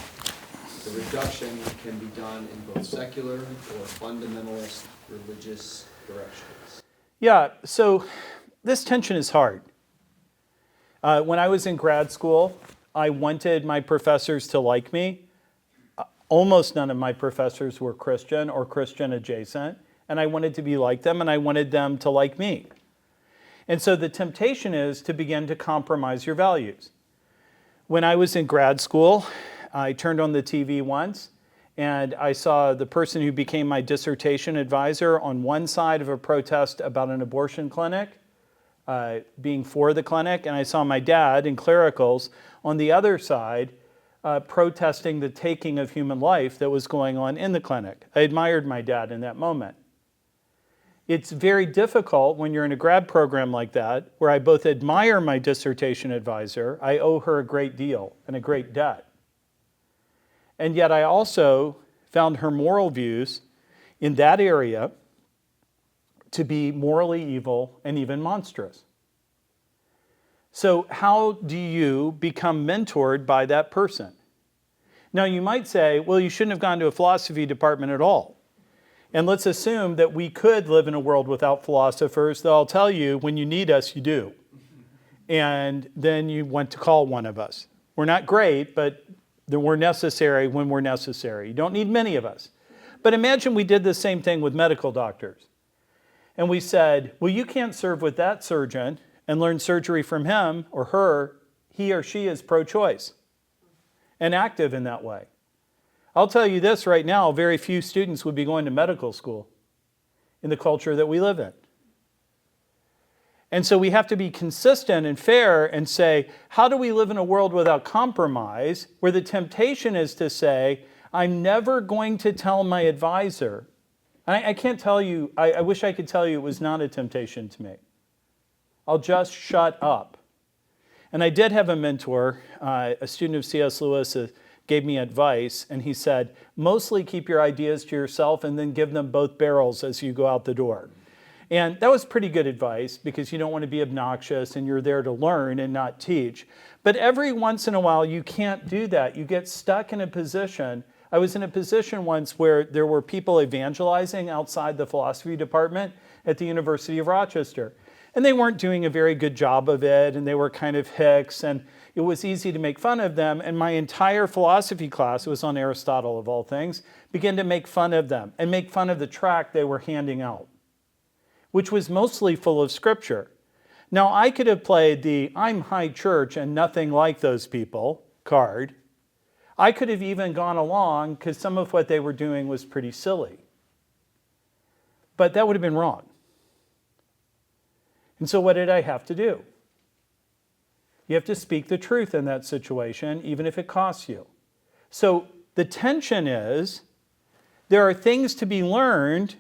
The reduction can be done in both secular or fundamentalist religious directions. Yeah, so this tension is hard. When I was in grad school, I wanted my professors to like me. Almost none of my professors were Christian or Christian adjacent, and I wanted to be like them, and I wanted them to like me. And so the temptation is to begin to compromise your values. When I was in grad school, I turned on the TV once, and I saw the person who became my dissertation advisor on one side of a protest about an abortion clinic, being for the clinic, and I saw my dad in clericals on the other side protesting the taking of human life that was going on in the clinic. I admired my dad in that moment. It's very difficult when you're in a grad program like that, where I both admire my dissertation advisor, I owe her a great deal and a great debt. And yet I also found her moral views in that area to be morally evil and even monstrous. So how do you become mentored by that person? Now you might say, well, you shouldn't have gone to a philosophy department at all. And let's assume that we could live in a world without philosophers, though I'll tell you, when you need us, you do. And then you want to call one of us. We're not great, but we're necessary when we're necessary. You don't need many of us. But imagine we did the same thing with medical doctors. And we said, well, you can't serve with that surgeon and learn surgery from him or her. He or she is pro-choice and active in that way. I'll tell you this right now, very few students would be going to medical school in the culture that we live in. And so we have to be consistent and fair and say, how do we live in a world without compromise, where the temptation is to say, I'm never going to tell my advisor. And I can't tell you, I wish I could tell you it was not a temptation to me. I'll just shut up. And I did have a mentor, a student of C.S. Lewis, gave me advice, and he said, mostly keep your ideas to yourself and then give them both barrels as you go out the door. And that was pretty good advice, because you don't want to be obnoxious and you're there to learn and not teach. But every once in a while, you can't do that. You get stuck in a position. I was in a position once where there were people evangelizing outside the philosophy department at the University of Rochester. And they weren't doing a very good job of it, and they were kind of hicks, and it was easy to make fun of them. And my entire philosophy class, it was on Aristotle of all things, began to make fun of them and make fun of the tract they were handing out, which was mostly full of scripture. Now, I could have played the I'm high church and nothing like those people card. I could have even gone along because some of what they were doing was pretty silly. But that would have been wrong. And so what did I have to do? You have to speak the truth in that situation, even if it costs you. So the tension is, there are things to be learned,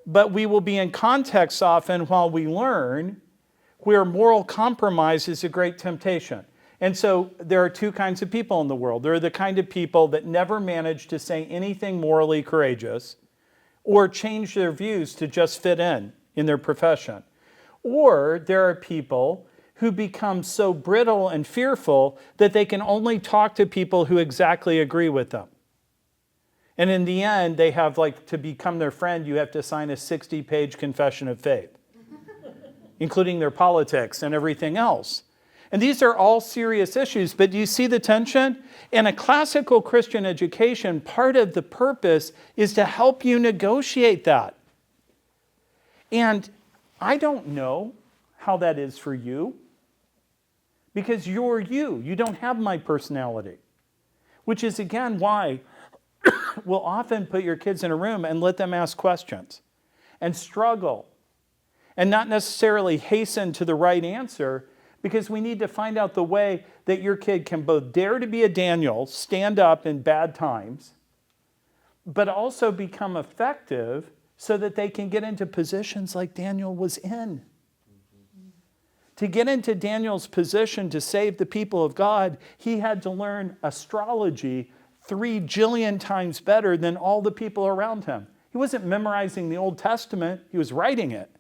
but we will be in context often while we learn, where moral compromise is a great temptation. And so there are two kinds of people in the world. There are the kind of people that never manage to say anything morally courageous or change their views to just fit in their profession. Or there are people who become so brittle and fearful that they can only talk to people who exactly agree with them. And in the end, they have, like, to become their friend, you have to sign a 60-page confession of faith, including their politics and everything else. And these are all serious issues, but do you see the tension? In a classical Christian education, part of the purpose is to help you negotiate that. And I don't know how that is for you, because you're you. You don't have my personality, which is, again, why we'll often put your kids in a room and let them ask questions and struggle and not necessarily hasten to the right answer, because we need to find out the way that your kid can both dare to be a Daniel, stand up in bad times, but also become effective so that they can get into positions like Daniel was in. To get into Daniel's position to save the people of God, he had to learn astrology 3 jillion times better than all the people around him. He wasn't memorizing the Old Testament, he was writing it.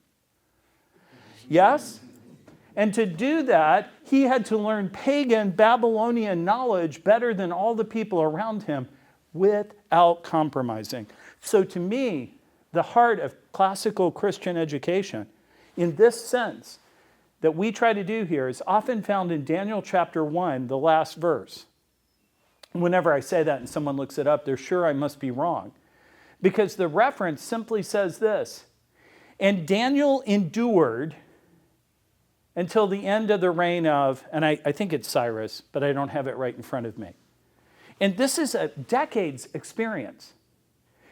Yes? And to do that, he had to learn pagan Babylonian knowledge better than all the people around him without compromising. So to me, the heart of classical Christian education, in this sense, that we try to do here is often found in Daniel chapter 1, the last verse. Whenever I say that and someone looks it up, they're sure I must be wrong. Because the reference simply says this, and Daniel endured until the end of the reign of, and I think it's Cyrus, but I don't have it right in front of me. And this is a decades experience.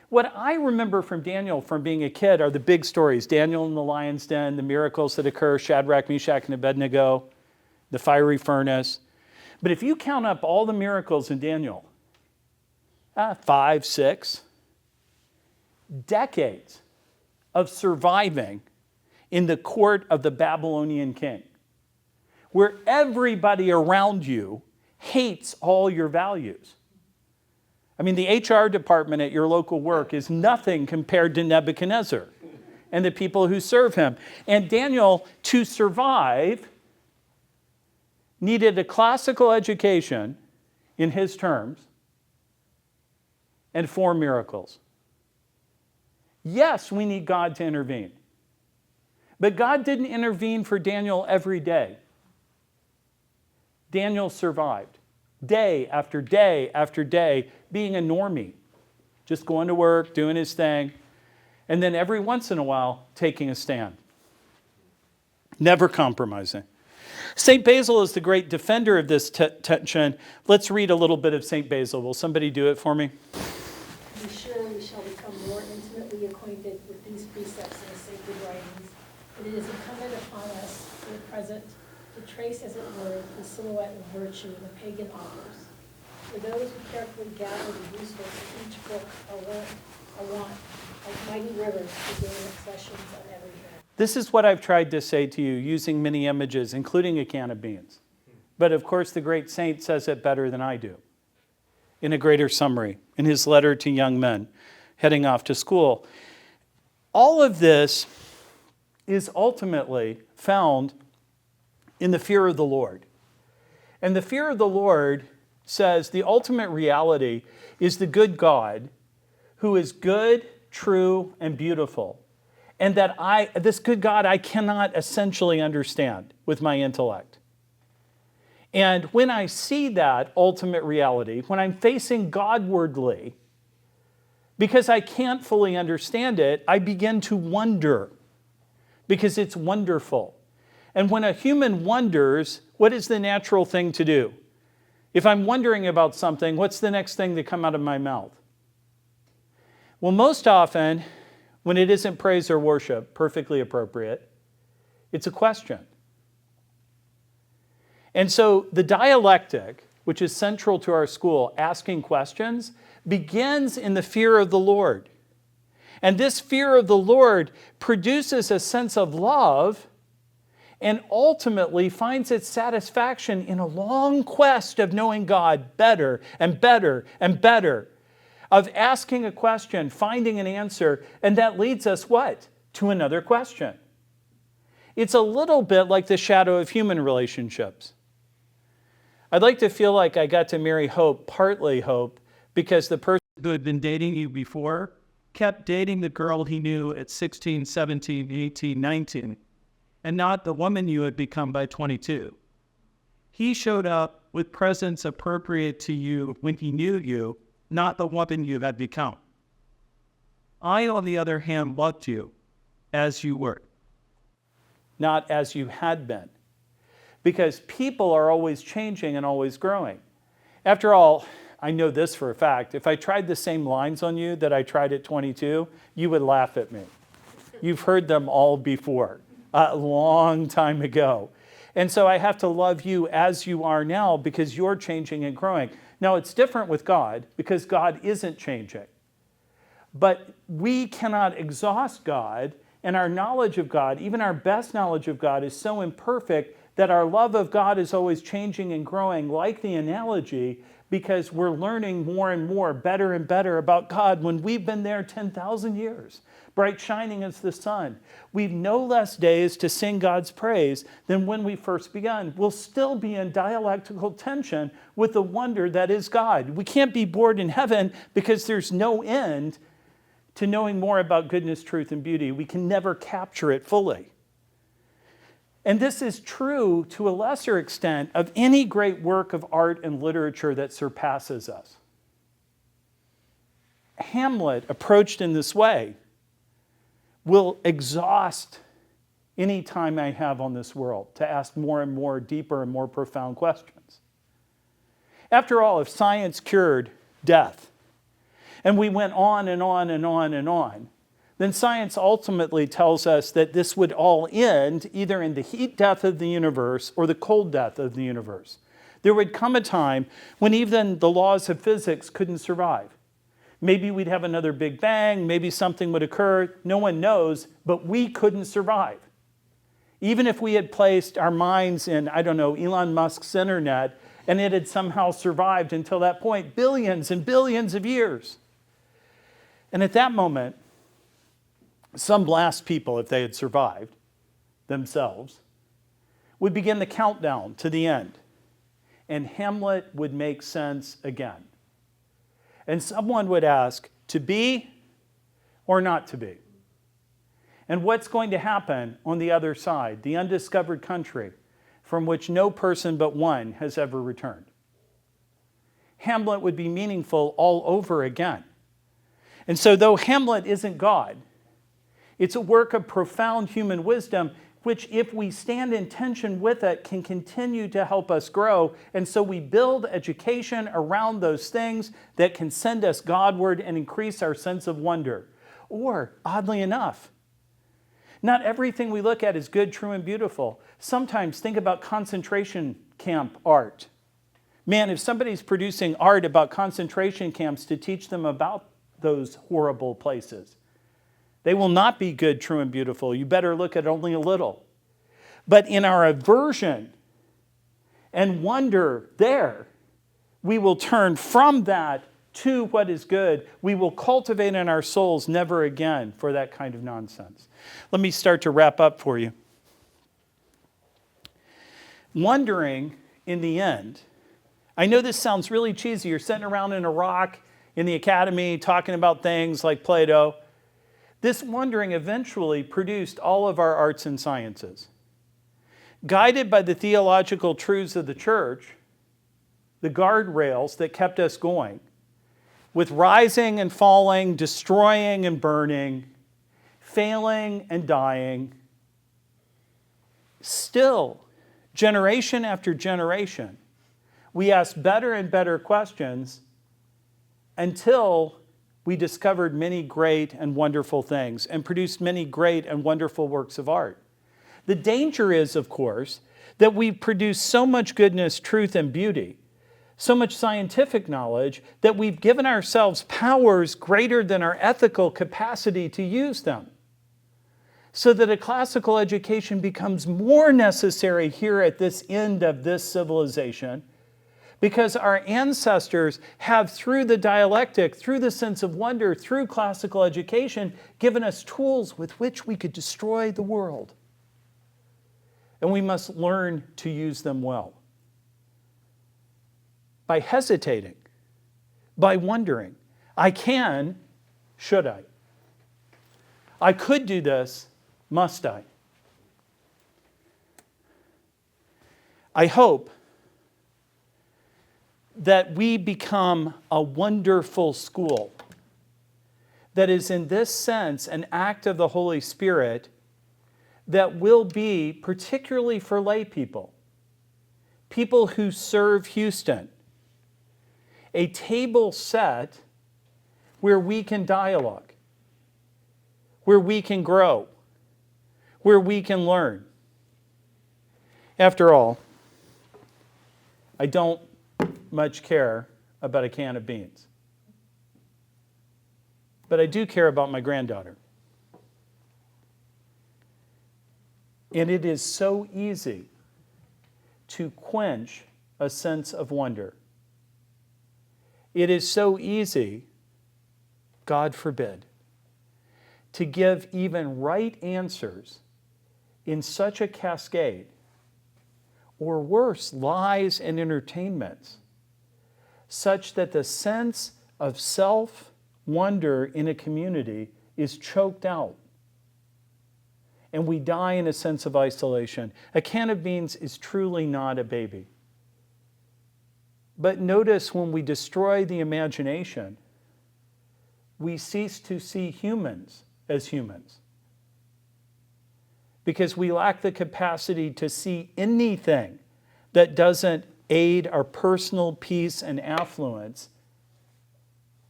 What I remember from Daniel from being a kid are the big stories. Daniel in the lion's den, the miracles that occur, Shadrach, Meshach, and Abednego, the fiery furnace. But if you count up all the miracles in Daniel, 5, 6, decades of surviving in the court of the Babylonian king, where everybody around you hates all your values. I mean, the HR department at your local work is nothing compared to Nebuchadnezzar and the people who serve him. And Daniel, to survive, needed a classical education in his terms and 4 miracles. Yes, we need God to intervene. But God didn't intervene for Daniel every day. Daniel survived day after day after day, being a normie, just going to work, doing his thing, and then every once in a while taking a stand. Never compromising. St. Basil is the great defender of this tension. Let's read a little bit of St. Basil. Will somebody do it for me? Be sure we shall become more intimately acquainted with these precepts in the sacred writings, but it is incumbent upon us for the present to trace, as it were, the silhouette of virtue in the pagan authors. For those who carefully gather the useful from each book are wont, like mighty rivers, to gain accessions on every hand. This is what I've tried to say to you using many images, including a can of beans. But of course, the great saint says it better than I do in a greater summary in his letter to young men heading off to school. All of this is ultimately found in the fear of the Lord. And the fear of the Lord says the ultimate reality is the good God who is good, true, and beautiful. And that this good God I cannot essentially understand with my intellect. And when I see that ultimate reality, when I'm facing Godwardly, because I can't fully understand it, I begin to wonder, because it's wonderful. And when a human wonders, what is the natural thing to do? If I'm wondering about something, what's the next thing to come out of my mouth? Well, most often, when it isn't praise or worship, perfectly appropriate, it's a question. And so the dialectic, which is central to our school, asking questions, begins in the fear of the Lord. And this fear of the Lord produces a sense of love and ultimately finds its satisfaction in a long quest of knowing God better and better and better, of asking a question, finding an answer, and that leads us what? To another question. It's a little bit like the shadow of human relationships. I'd like to feel like I got to marry Hope, partly Hope, because the person who had been dating you before kept dating the girl he knew at 16, 17, 18, 19, and not the woman you had become by 22. He showed up with presence appropriate to you when he knew you, not the woman you had become. I, on the other hand, loved you as you were, not as you had been. Because people are always changing and always growing. After all, I know this for a fact. If I tried the same lines on you that I tried at 22, you would laugh at me. You've heard them all before, a long time ago. And so I have to love you as you are now because you're changing and growing. Now, it's different with God because God isn't changing. But we cannot exhaust God, and our knowledge of God, even our best knowledge of God, is so imperfect that our love of God is always changing and growing, like the analogy, because we're learning more and more, better and better about God when we've been there 10,000 years, bright shining as the sun. We've no less days to sing God's praise than when we first begun. We'll still be in dialectical tension with the wonder that is God. We can't be bored in heaven because there's no end to knowing more about goodness, truth, and beauty. We can never capture it fully. And this is true to a lesser extent of any great work of art and literature that surpasses us. Hamlet, approached in this way, will exhaust any time I have on this world to ask more and more deeper and more profound questions. After all, if science cured death, and we went on and on and on and on, then science ultimately tells us that this would all end either in the heat death of the universe or the cold death of the universe. There would come a time when even the laws of physics couldn't survive. Maybe we'd have another Big Bang, maybe something would occur, no one knows, but we couldn't survive. Even if we had placed our minds in, I don't know, Elon Musk's internet, and it had somehow survived until that point, billions and billions of years. And at that moment, some last people, if they had survived themselves, would begin the countdown to the end. And Hamlet would make sense again. And someone would ask, to be or not to be? And what's going to happen on the other side, the undiscovered country from which no person but one has ever returned? Hamlet would be meaningful all over again. And so though Hamlet isn't God, it's a work of profound human wisdom, which if we stand in tension with it, can continue to help us grow. And so we build education around those things that can send us Godward and increase our sense of wonder. Or, oddly enough, not everything we look at is good, true, and beautiful. Sometimes think about concentration camp art. Man, if somebody's producing art about concentration camps to teach them about those horrible places, they will not be good, true, and beautiful. You better look at only a little. But in our aversion and wonder there, we will turn from that to what is good. We will cultivate in our souls never again for that kind of nonsense. Let me start to wrap up for you. Wondering, in the end, I know this sounds really cheesy. You're sitting around in a rock in the academy talking about things like Plato. This wondering eventually produced all of our arts and sciences. Guided by the theological truths of the church, the guardrails that kept us going, with rising and falling, destroying and burning, failing and dying, still, generation after generation, we asked better and better questions until we discovered many great and wonderful things and produced many great and wonderful works of art. The danger is, of course, that we produce so much goodness, truth, and beauty, so much scientific knowledge, that we've given ourselves powers greater than our ethical capacity to use them. So that a classical education becomes more necessary here at this end of this civilization, because our ancestors have, through the dialectic, through the sense of wonder, through classical education, given us tools with which we could destroy the world. And we must learn to use them well. By hesitating, by wondering, I can, should I? I could do this, must I? I hope that we become a wonderful school that is in this sense an act of the Holy Spirit that will be, particularly for lay people who serve Houston, a table set where we can dialogue, where we can grow, where we can learn. After all, I don't much care about a can of beans. But I do care about my granddaughter. And it is so easy to quench a sense of wonder. It is so easy, God forbid, to give even right answers in such a cascade, or worse, lies and entertainments, such that the sense of self-wonder in a community is choked out. And we die in a sense of isolation. A can of beans is truly not a baby. But notice when we destroy the imagination, we cease to see humans as humans. Because we lack the capacity to see anything that doesn't aid our personal peace and affluence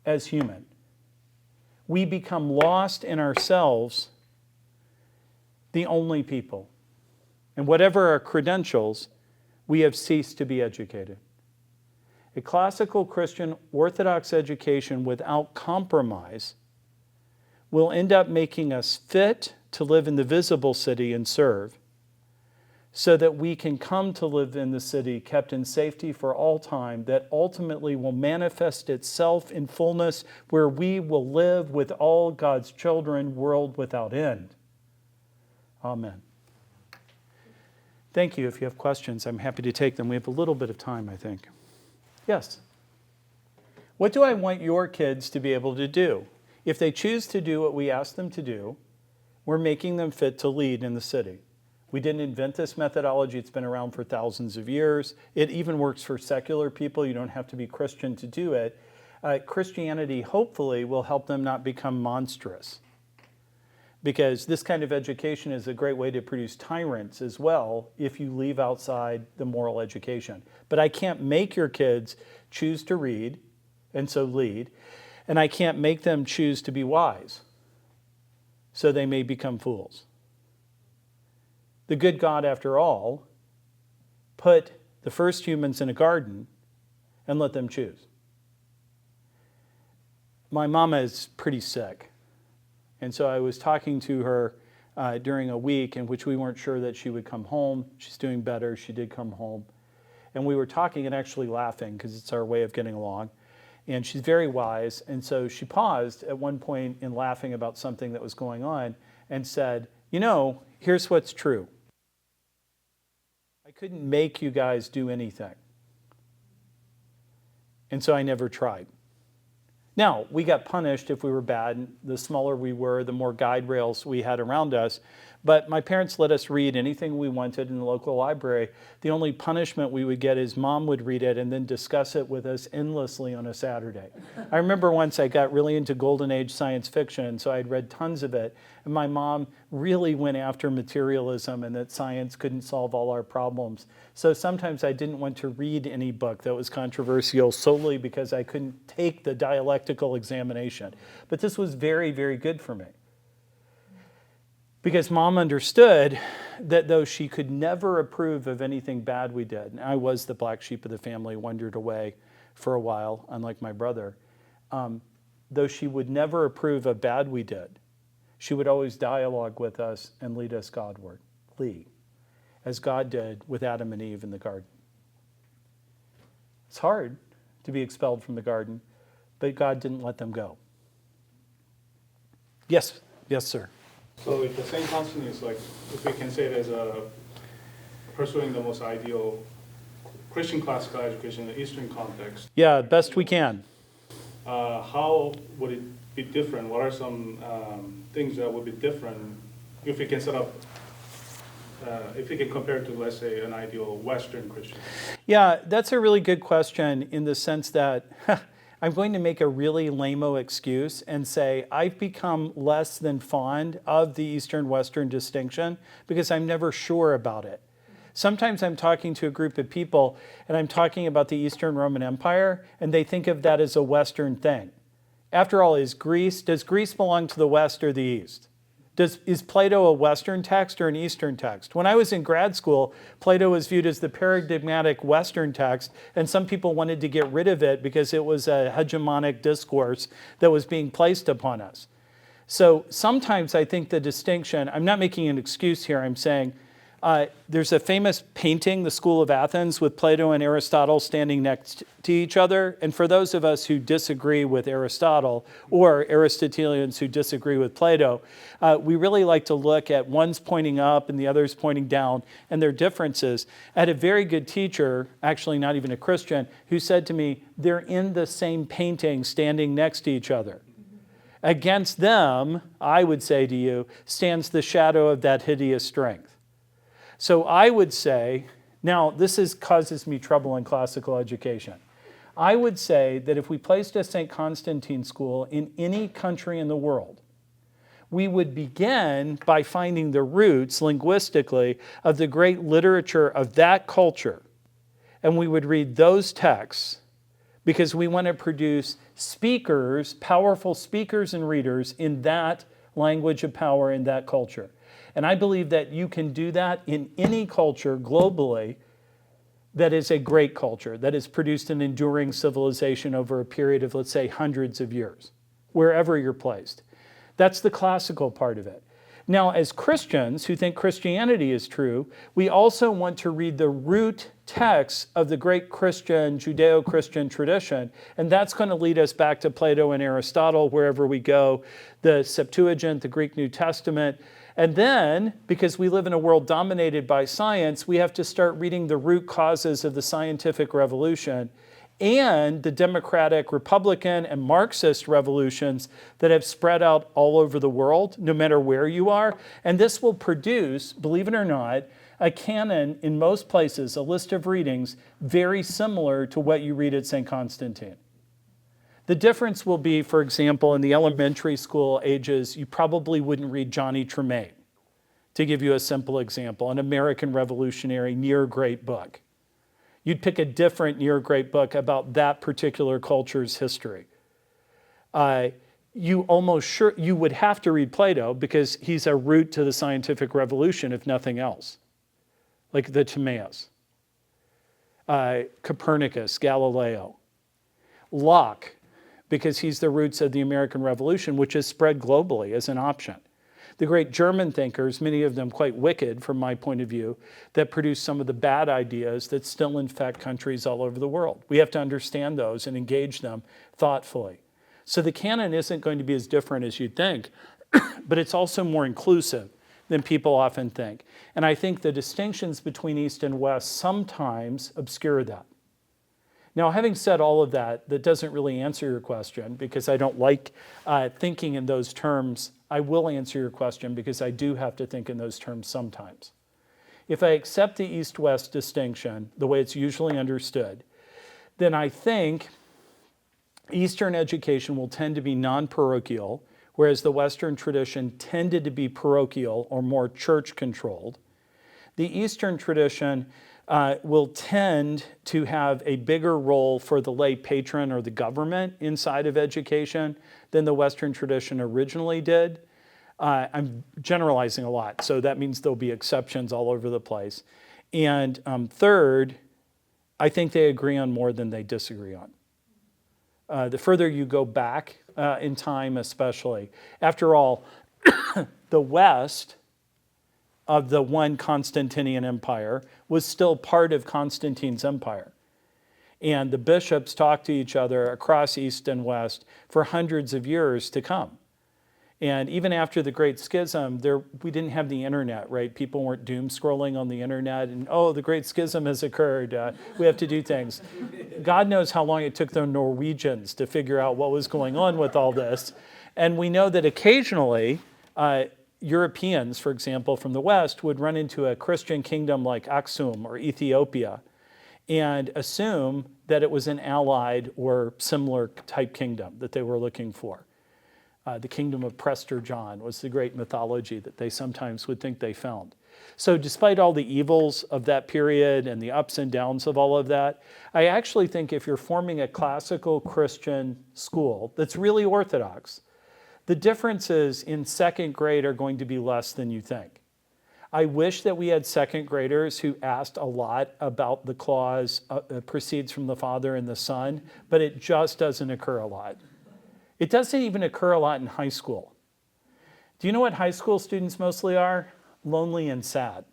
as human. We become lost in ourselves, the only people. And whatever our credentials, we have ceased to be educated. A classical Christian Orthodox education without compromise will end up making us fit to live in the visible city and serve, so that we can come to live in the city kept in safety for all time, that ultimately will manifest itself in fullness, where we will live with all God's children, world without end. Amen. Thank you. If you have questions, I'm happy to take them. We have a little bit of time, I think. Yes? What do I want your kids to be able to do? If they choose to do what we ask them to do, we're making them fit to lead in the city. We didn't invent this methodology. It's been around for thousands of years. It even works for secular people. You don't have to be Christian to do it. Christianity, hopefully, will help them not become monstrous. Because this kind of education is a great way to produce tyrants as well if you leave outside the moral education. But I can't make your kids choose to read and so lead. And I can't make them choose to be wise, so they may become fools. The good God, after all, put the first humans in a garden and let them choose. My mama is pretty sick. And so I was talking to her during a week in which we weren't sure that she would come home. She's doing better. She did come home. And we were talking and actually laughing because it's our way of getting along. And she's very wise. And so she paused at one point in laughing about something that was going on and said, you know, here's what's true. I couldn't make you guys do anything. And so I never tried. Now, we got punished if we were bad. The smaller we were, the more guide rails we had around us. But my parents let us read anything we wanted in the local library. The only punishment we would get is Mom would read it and then discuss it with us endlessly on a Saturday. I remember once I got really into Golden Age science fiction, so I'd read tons of it. And my mom really went after materialism and that science couldn't solve all our problems. So sometimes I didn't want to read any book that was controversial solely because I couldn't take the dialectical examination. But this was very, very good for me. Because Mom understood that though she could never approve of anything bad we did, and I was the black sheep of the family, wandered away for a while, unlike my brother, though she would never approve of bad we did, she would always dialogue with us and lead us Godward, as God did with Adam and Eve in the garden. It's hard to be expelled from the garden, but God didn't let them go. Yes, sir. So if the St. Constantine is like, if we can say it as a pursuing the most ideal Christian classical education in the Eastern context. Yeah, best we can. How would it be different? What are some things that would be different if we can set up, if we can compare it to, let's say, an ideal Western Christian? Yeah, that's a really good question in the sense that I'm going to make a really lame-o excuse and say I've become less than fond of the Eastern-Western distinction because I'm never sure about it. Sometimes I'm talking to a group of people and I'm talking about the Eastern Roman Empire and they think of that as a Western thing. After all, does Greece belong to the West or the East? Is Plato a Western text or an Eastern text? When I was in grad school, Plato was viewed as the paradigmatic Western text, and some people wanted to get rid of it because it was a hegemonic discourse that was being placed upon us. So sometimes I think the distinction, I'm not making an excuse here, I'm saying there's a famous painting, The School of Athens, with Plato and Aristotle standing next to each other. And for those of us who disagree with Aristotle or Aristotelians who disagree with Plato, we really like to look at one's pointing up and the other's pointing down and their differences. I had a very good teacher, actually not even a Christian, who said to me, they're in the same painting standing next to each other. Against them, I would say to you, stands the shadow of that hideous strength. So I would say, now this causes me trouble in classical education. I would say that if we placed a St. Constantine school in any country in the world, we would begin by finding the roots linguistically of the great literature of that culture. And we would read those texts because we want to produce speakers, powerful speakers and readers in that language of power in that culture. And I believe that you can do that in any culture globally that is a great culture, that has produced an enduring civilization over a period of, let's say, hundreds of years, wherever you're placed. That's the classical part of it. Now, as Christians who think Christianity is true, we also want to read the root texts of the great Christian, Judeo-Christian tradition, and that's going to lead us back to Plato and Aristotle wherever we go, the Septuagint, the Greek New Testament. And then, because we live in a world dominated by science, we have to start reading the root causes of the scientific revolution and the democratic, Republican, and Marxist revolutions that have spread out all over the world, no matter where you are. And this will produce, believe it or not, a canon in most places, a list of readings very similar to what you read at St. Constantine. The difference will be, for example, in the elementary school ages, you probably wouldn't read Johnny Tremaine, to give you a simple example, an American revolutionary near great book. You'd pick a different near great book about that particular culture's history. You would have to read Plato because he's a root to the scientific revolution, if nothing else, like the Timaeus, Copernicus, Galileo, Locke, because he's the roots of the American Revolution, which has spread globally as an option. The great German thinkers, many of them quite wicked from my point of view, that produce some of the bad ideas that still infect countries all over the world. We have to understand those and engage them thoughtfully. So the canon isn't going to be as different as you'd think, but it's also more inclusive than people often think. And I think the distinctions between East and West sometimes obscure that. Now, having said all of that, that doesn't really answer your question because I don't like thinking in those terms. I will answer your question because I do have to think in those terms sometimes. If I accept the East-West distinction, the way it's usually understood, then I think Eastern education will tend to be non-parochial, whereas the Western tradition tended to be parochial or more church-controlled. The Eastern tradition will tend to have a bigger role for the lay patron or the government inside of education than the Western tradition originally did. I'm generalizing a lot, so that means there'll be exceptions all over the place. And third, I think they agree on more than they disagree on. The further you go back in time especially, after all, the West of the one Constantinian empire was still part of Constantine's empire. And the bishops talked to each other across East and West for hundreds of years to come. And even after the Great Schism, we didn't have the internet, right? People weren't doom scrolling on the internet and, oh, the Great Schism has occurred. We have to do things. God knows how long it took the Norwegians to figure out what was going on with all this. And we know that occasionally, Europeans, for example, from the West would run into a Christian kingdom like Aksum or Ethiopia and assume that it was an allied or similar type kingdom that they were looking for. The kingdom of Prester John was the great mythology that they sometimes would think they found. So despite all the evils of that period and the ups and downs of all of that, I actually think if you're forming a classical Christian school that's really orthodox, the differences in second grade are going to be less than you think. I wish that we had second graders who asked a lot about the clause proceeds from the Father and the Son, but it just doesn't occur a lot. It doesn't even occur a lot in high school. Do you know what high school students mostly are? Lonely and sad,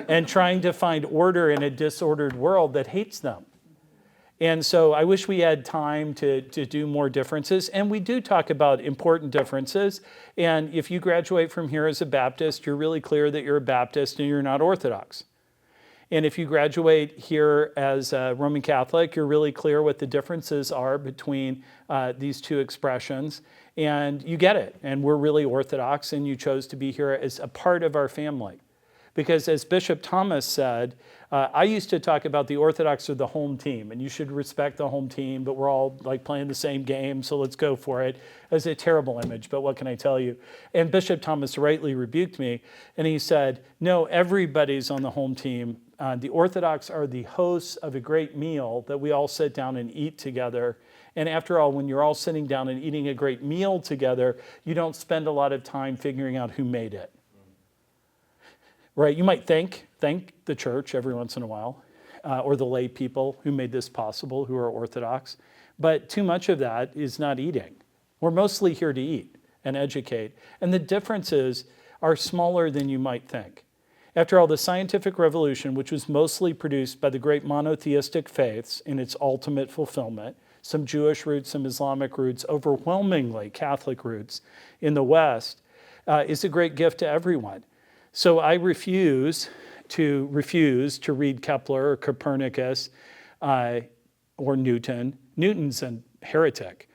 and trying to find order in a disordered world that hates them. And so I wish we had time to do more differences. And we do talk about important differences. And if you graduate from here as a Baptist, you're really clear that you're a Baptist and you're not Orthodox. And if you graduate here as a Roman Catholic, you're really clear what the differences are between these two expressions. And you get it. And we're really Orthodox, and you chose to be here as a part of our family. Because as Bishop Thomas said, I used to talk about the Orthodox are the home team, and you should respect the home team, but we're all like playing the same game, so let's go for it. It's a terrible image, but what can I tell you? And Bishop Thomas rightly rebuked me, and he said, no, everybody's on the home team. The Orthodox are the hosts of a great meal that we all sit down and eat together. And after all, when you're all sitting down and eating a great meal together, you don't spend a lot of time figuring out who made it. Right? You might thank the church every once in a while, or the lay people who made this possible, who are Orthodox. But too much of that is not eating. We're mostly here to eat and educate. And the differences are smaller than you might think. After all, the scientific revolution, which was mostly produced by the great monotheistic faiths in its ultimate fulfillment, some Jewish roots, some Islamic roots, overwhelmingly Catholic roots in the West, is a great gift to everyone. So I refuse to read Kepler or Copernicus or Newton. Newton's a heretic.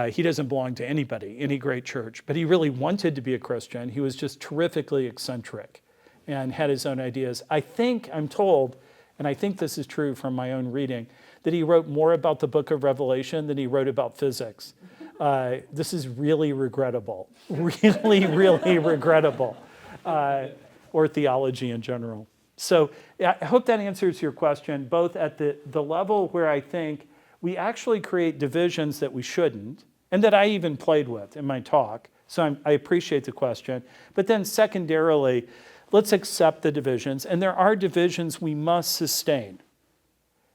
He doesn't belong to anybody, any great church, but he really wanted to be a Christian. He was just terrifically eccentric and had his own ideas. I'm told, and I think this is true from my own reading, that he wrote more about the book of Revelation than he wrote about physics. This is really regrettable, really, really regrettable, or theology in general. So I hope that answers your question, both at the level where I think we actually create divisions that we shouldn't, and that I even played with in my talk. So I appreciate the question. But then secondarily, let's accept the divisions. And there are divisions we must sustain,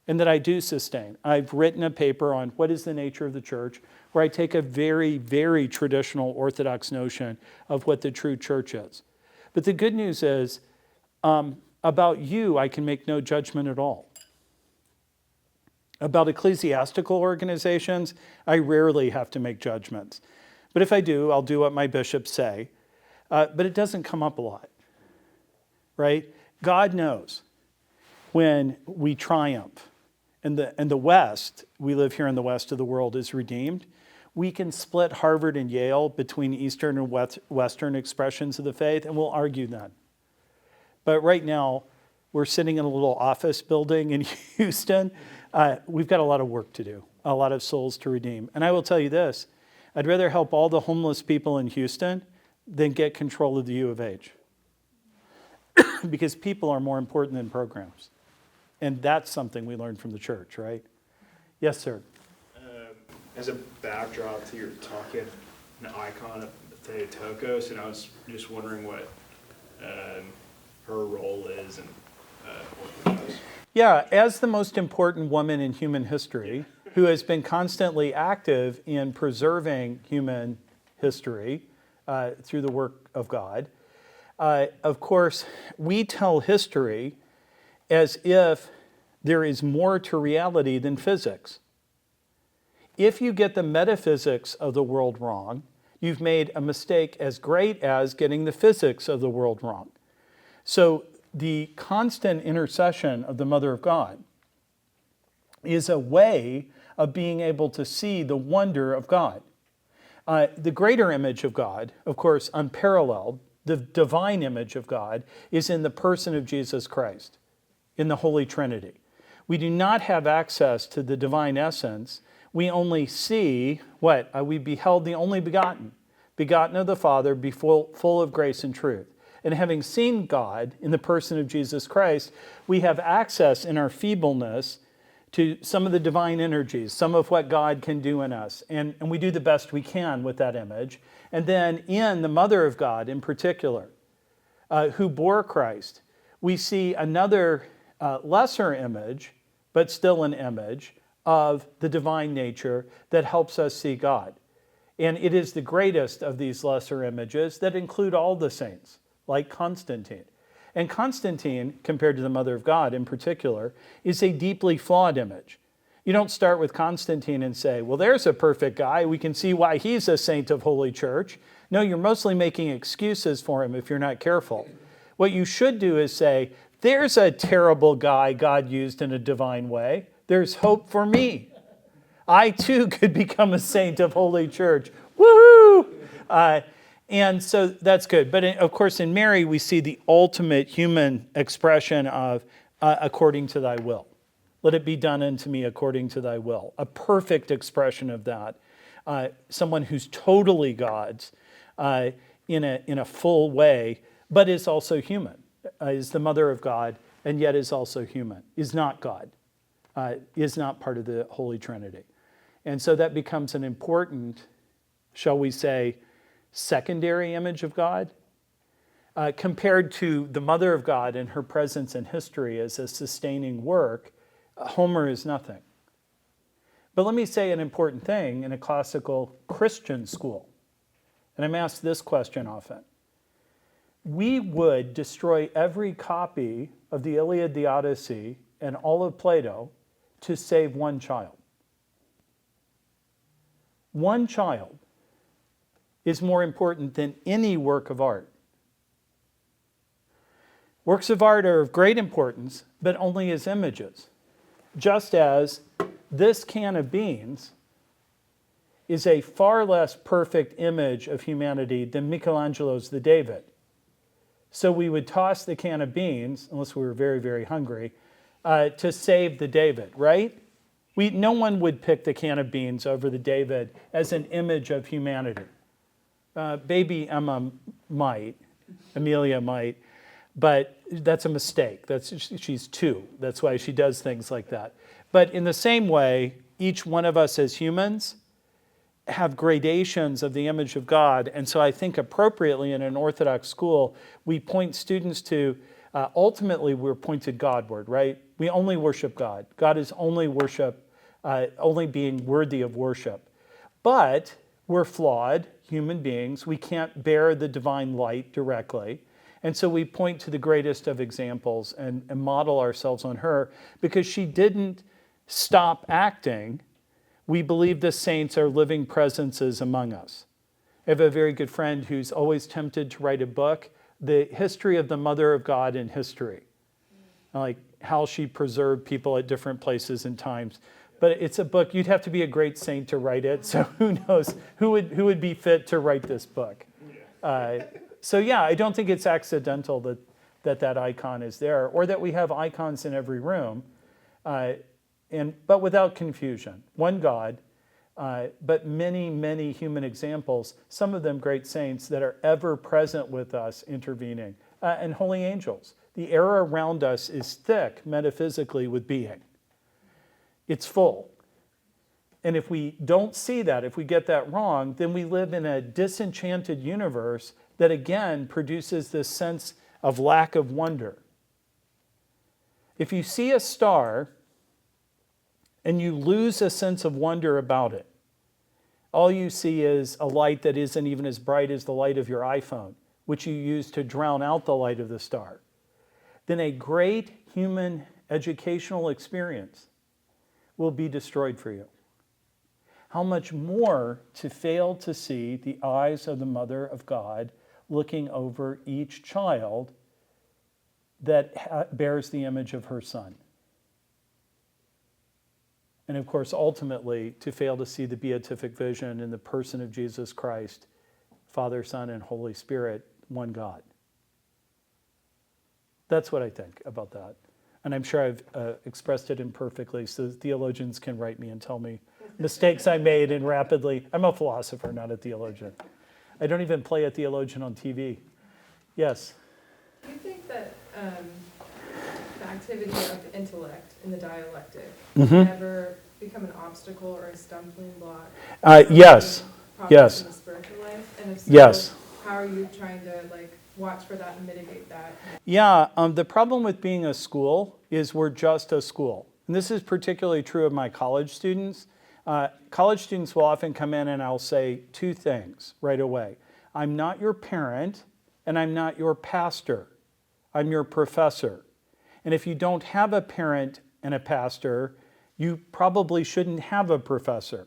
and that I do sustain. I've written a paper on what is the nature of the church, where I take a very, very traditional Orthodox notion of what the true church is. But the good news is, about you, I can make no judgment at all. About ecclesiastical organizations, I rarely have to make judgments. But if I do, I'll do what my bishops say. But it doesn't come up a lot, right? God knows when we triumph. And the West, we live here in the West of the world, is redeemed. We can split Harvard and Yale between Eastern and Western expressions of the faith, and we'll argue then. But right now, we're sitting in a little office building in Houston. We've got a lot of work to do, a lot of souls to redeem. And I will tell you this, I'd rather help all the homeless people in Houston than get control of the U of H. Because people are more important than programs. And that's something we learned from the church, right? Yes, sir. As a backdrop to your talk, you had an icon of Theotokos, and I was just wondering what her role is and what it does. Yeah, as the most important woman in human history, who has been constantly active in preserving human history through the work of God, of course, we tell history as if there is more to reality than physics. If you get the metaphysics of the world wrong, you've made a mistake as great as getting the physics of the world wrong. So the constant intercession of the Mother of God is a way of being able to see the wonder of God. The greater image of God, of course, unparalleled, the divine image of God, is in the person of Jesus Christ, in the Holy Trinity. We do not have access to the divine essence. We only see what? We beheld the only begotten of the Father, be full of grace and truth. And having seen God in the person of Jesus Christ, we have access in our feebleness to some of the divine energies, some of what God can do in us. And we do the best we can with that image. And then in the Mother of God in particular, who bore Christ, we see another lesser image, but still an image, of the divine nature that helps us see God. And it is the greatest of these lesser images that include all the saints, like Constantine. And Constantine, compared to the Mother of God in particular, is a deeply flawed image. You don't start with Constantine and say, well, there's a perfect guy. We can see why he's a saint of Holy Church. No, you're mostly making excuses for him if you're not careful. What you should do is say, there's a terrible guy God used in a divine way. There's hope for me. I too could become a saint of Holy Church. Woohoo! And so that's good. But of course, in Mary, we see the ultimate human expression of according to thy will. Let it be done unto me according to thy will. A perfect expression of that. Someone who's totally God's in a full way, but is also human. Is the Mother of God, and yet is also human. Is not God. Is not part of the Holy Trinity. And so that becomes an important, shall we say, secondary image of God. compared to the Mother of God and her presence in history as a sustaining work, Homer is nothing. But let me say an important thing in a classical Christian school. And I'm asked this question often. We would destroy every copy of the Iliad, the Odyssey, and all of Plato to save one child. One child is more important than any work of art. Works of art are of great importance, but only as images. Just as this can of beans is a far less perfect image of humanity than Michelangelo's The David. So we would toss the can of beans, unless we were very, very hungry, to save the David, right? No one would pick the can of beans over the David as an image of humanity. Baby Emma might, Amelia might, but that's a mistake. She's 2. That's why she does things like that. But in the same way, each one of us as humans have gradations of the image of God. And so I think appropriately in an Orthodox school, we point students to, ultimately we're pointed Godward, right? We only worship God. God is only being worthy of worship. But we're flawed human beings. We can't bear the divine light directly. And so we point to the greatest of examples and model ourselves on her because she didn't stop acting. We believe the saints are living presences among us. I have a very good friend who's always tempted to write a book, The History of the Mother of God in History, like how she preserved people at different places and times. But it's a book, you'd have to be a great saint to write it, so who knows who would be fit to write this book. So yeah, I don't think it's accidental that icon is there, or that we have icons in every room. But without confusion. One God, but many, many human examples, some of them great saints that are ever present with us intervening, and holy angels. The air around us is thick, metaphysically, with being. It's full. And if we don't see that, if we get that wrong, then we live in a disenchanted universe that, again, produces this sense of lack of wonder. If you see a star and you lose a sense of wonder about it, all you see is a light that isn't even as bright as the light of your iPhone, which you use to drown out the light of the star, then a great human educational experience will be destroyed for you. How much more to fail to see the eyes of the Mother of God looking over each child that bears the image of her Son. And of course, ultimately, to fail to see the beatific vision in the person of Jesus Christ, Father, Son, and Holy Spirit, one God. That's what I think about that. And I'm sure I've expressed it imperfectly, so theologians can write me and tell me mistakes I made and rapidly. I'm a philosopher, not a theologian. I don't even play a theologian on TV. Yes? Do you think that the activity of the intellect in the dialectic Mm-hmm. can ever become an obstacle or a stumbling block? Yes. Progress Yes. in the spiritual life? And if so, Yes. how are you trying to watch for that and mitigate that? Yeah, the problem with being a school is we're just a school. And this is particularly true of my college students. College students will often come in and I'll say 2 things right away. I'm not your parent and I'm not your pastor. I'm your professor. And if you don't have a parent and a pastor, you probably shouldn't have a professor.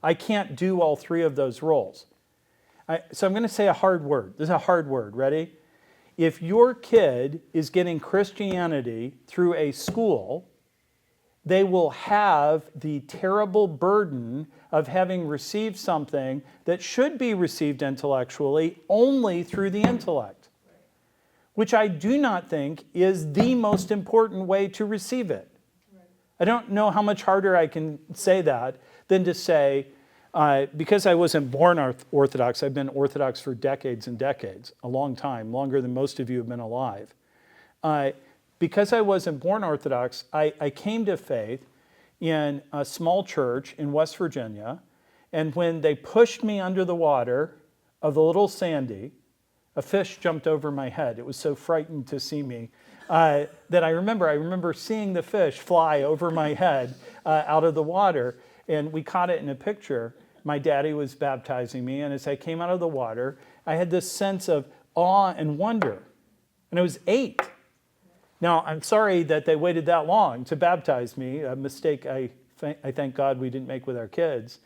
I can't do all 3 of those roles. So I'm going to say a hard word. This is a hard word. Ready? If your kid is getting Christianity through a school, they will have the terrible burden of having received something that should be received intellectually only through the intellect, which I do not think is the most important way to receive it. I don't know how much harder I can say that than to say, because I wasn't born Orthodox, I've been Orthodox for decades and decades, a long time, longer than most of you have been alive. Because I wasn't born Orthodox, I came to faith in a small church in West Virginia, and when they pushed me under the water of the Little Sandy, a fish jumped over my head. It was so frightened to see me that I remember seeing the fish fly over my head out of the water, and we caught it in a picture. My daddy was baptizing me, and as I came out of the water, I had this sense of awe and wonder. And I was 8. Now, I'm sorry that they waited that long to baptize me, a mistake I thank God we didn't make with our kids.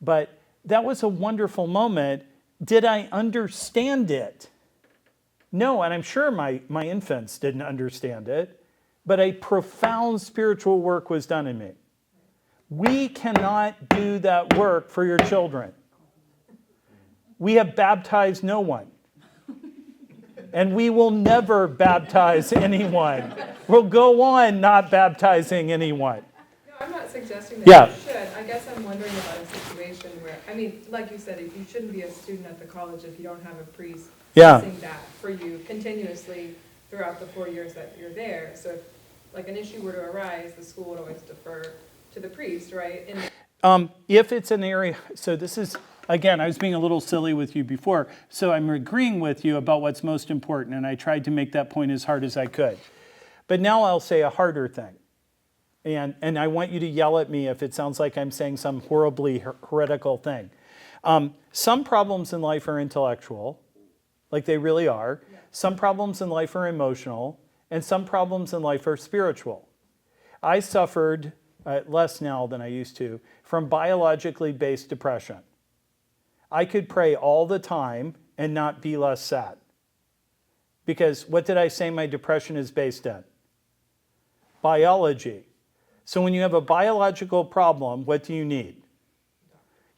But that was a wonderful moment. Did I understand it? No, and I'm sure my infants didn't understand it, but a profound spiritual work was done in me. We cannot do that work for your children. We have baptized no one. And we will never baptize anyone. We'll go on not baptizing anyone. No, I'm not suggesting that Yeah. you should. I guess I'm wondering about a situation where, I mean, like you said, you shouldn't be a student at the college if you don't have a priest Yeah. blessing that for you continuously throughout the 4 years that you're there. So if like an issue were to arise, the school would always defer to the priest, right? And If it's an area, so this is, again, I was being a little silly with you before, so I'm agreeing with you about what's most important, and I tried to make that point as hard as I could. But now I'll say a harder thing. And I want you to yell at me if it sounds like I'm saying some horribly heretical thing. Some problems in life are intellectual, like they really are. Some problems in life are emotional, and some problems in life are spiritual. I suffered, less now than I used to, from biologically based depression. I could pray all the time and not be less sad. Because what did I say my depression is based in? Biology. So when you have a biological problem, what do you need?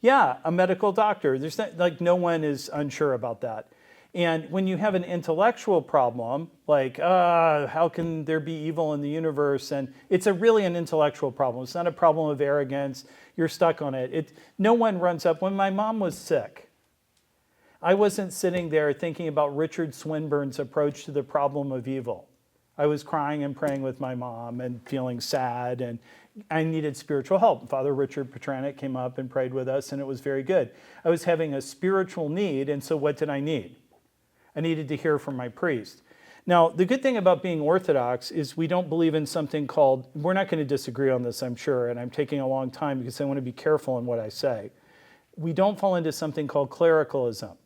Yeah, a medical doctor. There's not, like, no one is unsure about that. And when you have an intellectual problem, like, how can there be evil in the universe? And it's really an intellectual problem. It's not a problem of arrogance. You're stuck on it. No one runs up. When my mom was sick, I wasn't sitting there thinking about Richard Swinburne's approach to the problem of evil. I was crying and praying with my mom and feeling sad, and I needed spiritual help. Father Richard Petranek came up and prayed with us, and it was very good. I was having a spiritual need, and so what did I need? I needed to hear from my priest. Now, the good thing about being Orthodox is we don't believe in something called, we're not going to disagree on this, I'm sure, and I'm taking a long time because I want to be careful in what I say. We don't fall into something called clericalism.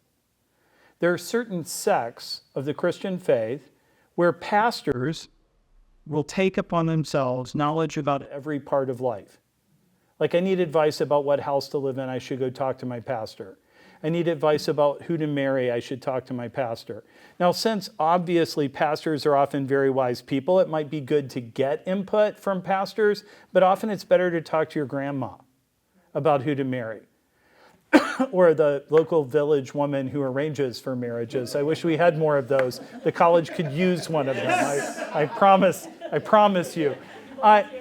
There are certain sects of the Christian faith where pastors will take upon themselves knowledge about every part of life. Like, I need advice about what house to live in, I should go talk to my pastor. I need advice about who to marry, I should talk to my pastor. Now, since obviously pastors are often very wise people, it might be good to get input from pastors, but often it's better to talk to your grandma about who to marry. Or the local village woman who arranges for marriages. I wish we had more of those. The college could use one of them, I promise you.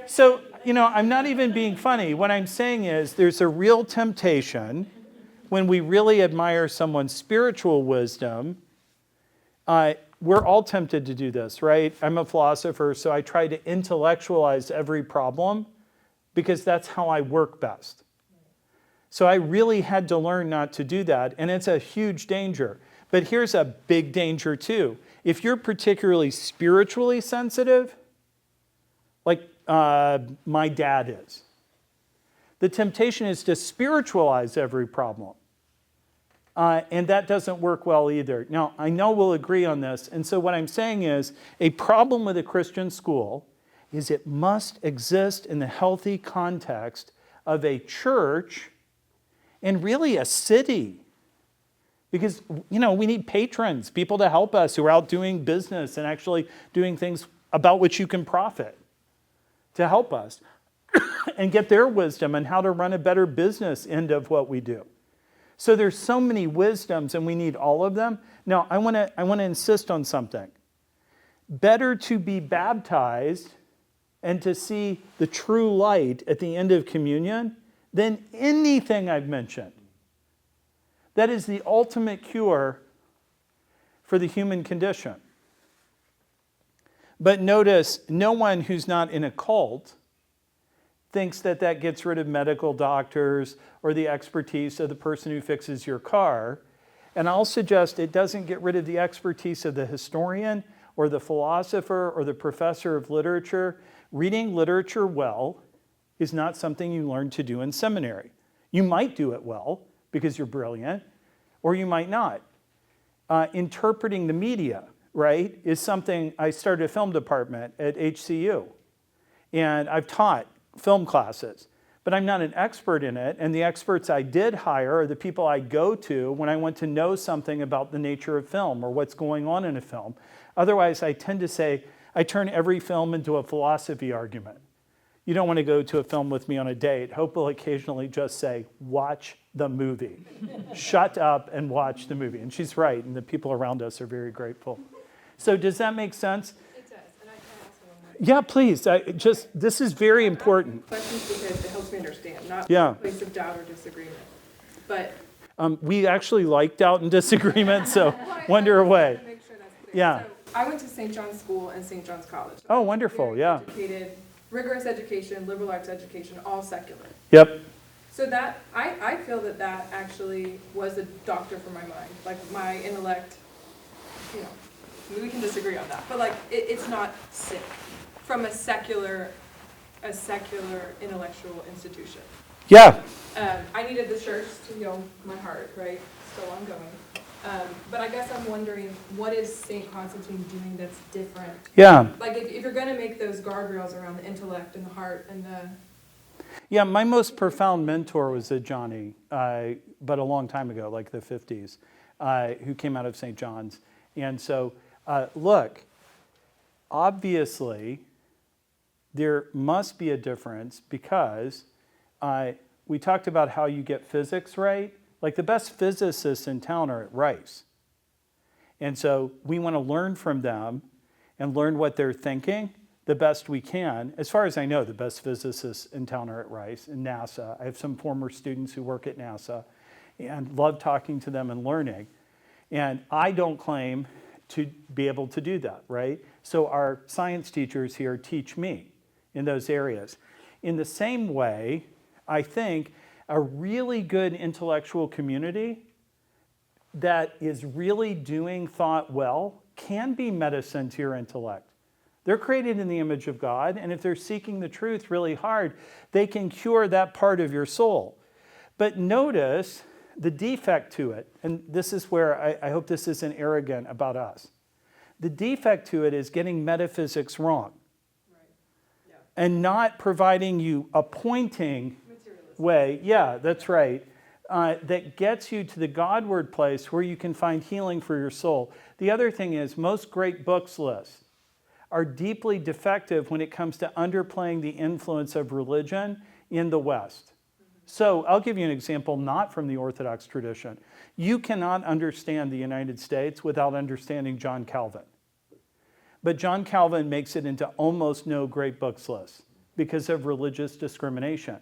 So, I'm not even being funny. What I'm saying is there's a real temptation when we really admire someone's spiritual wisdom. We're all tempted to do this, right? I'm a philosopher, so I try to intellectualize every problem because that's how I work best. So I really had to learn not to do that, and it's a huge danger. But here's a big danger too. If you're particularly spiritually sensitive, like my dad is, the temptation is to spiritualize every problem. And that doesn't work well either. Now, I know we'll agree on this, and so what I'm saying is a problem with a Christian school is it must exist in the healthy context of a church and really a city. Because, we need patrons, people to help us who are out doing business and actually doing things about which you can profit to help us and get their wisdom on how to run a better business end of what we do. So there's so many wisdoms and we need all of them. Now, I want to insist on something. Better to be baptized and to see the true light at the end of communion than anything I've mentioned. That is the ultimate cure for the human condition. But notice, no one who's not in a cult thinks that that gets rid of medical doctors or the expertise of the person who fixes your car. And I'll suggest it doesn't get rid of the expertise of the historian or the philosopher or the professor of literature. Reading literature well is not something you learn to do in seminary. You might do it well because you're brilliant, or you might not. Interpreting the media, right, is something. I started a film department at HCU, and I've taught film classes, but I'm not an expert in it, and the experts I did hire are the people I go to when I want to know something about the nature of film or what's going on in a film. Otherwise, I tend to say, I turn every film into a philosophy argument. You don't want to go to a film with me on a date. Hope will occasionally just say, watch the movie. Shut up and watch the movie. And she's right, and the people around us are very grateful. So does that make sense? It does, and I can ask one more. Yeah, please. This is very important. Questions because it helps me understand, not Yeah. a place of doubt or disagreement. But We actually like doubt and disagreement, so I wonder just away. wanna make sure that's clear. Yeah. So I went to St. John's School and St. John's College. Oh, wonderful, Very yeah. Educated, rigorous education, liberal arts education, all secular. Yep. So that, I feel that that actually was a doctor for my mind, like my intellect, you know, we can disagree on that, but like, it's not sick from a secular intellectual institution. Yeah. I needed the church to heal my heart, right? Still ongoing. But I guess I'm wondering, what is St. Constantine doing that's different? Yeah. Like, if you're gonna make those guardrails around the intellect and the heart and the, Yeah, my most profound mentor was a Johnny, but a long time ago, like the 50s, who came out of St. John's. And so, look, obviously, there must be a difference because we talked about how you get physics right. Like the best physicists in town are at Rice. And so we want to learn from them and learn what they're thinking the best we can. As far as I know, the best physicists in town are at Rice and NASA. I have some former students who work at NASA and love talking to them and learning. And I don't claim to be able to do that, right? So our science teachers here teach me in those areas. In the same way, I think a really good intellectual community that is really doing thought well can be medicine to your intellect. They're created in the image of God, and if they're seeking the truth really hard, they can cure that part of your soul. But notice the defect to it, and this is where I hope this isn't arrogant about us. The defect to it is getting metaphysics wrong and not providing you a pointing way, yeah, that's right, that gets you to the Godward place where you can find healing for your soul. The other thing is most great books lists are deeply defective when it comes to underplaying the influence of religion in the West. So I'll give you an example not from the Orthodox tradition. You cannot understand the United States without understanding John Calvin. But John Calvin makes it into almost no great books list because of religious discrimination.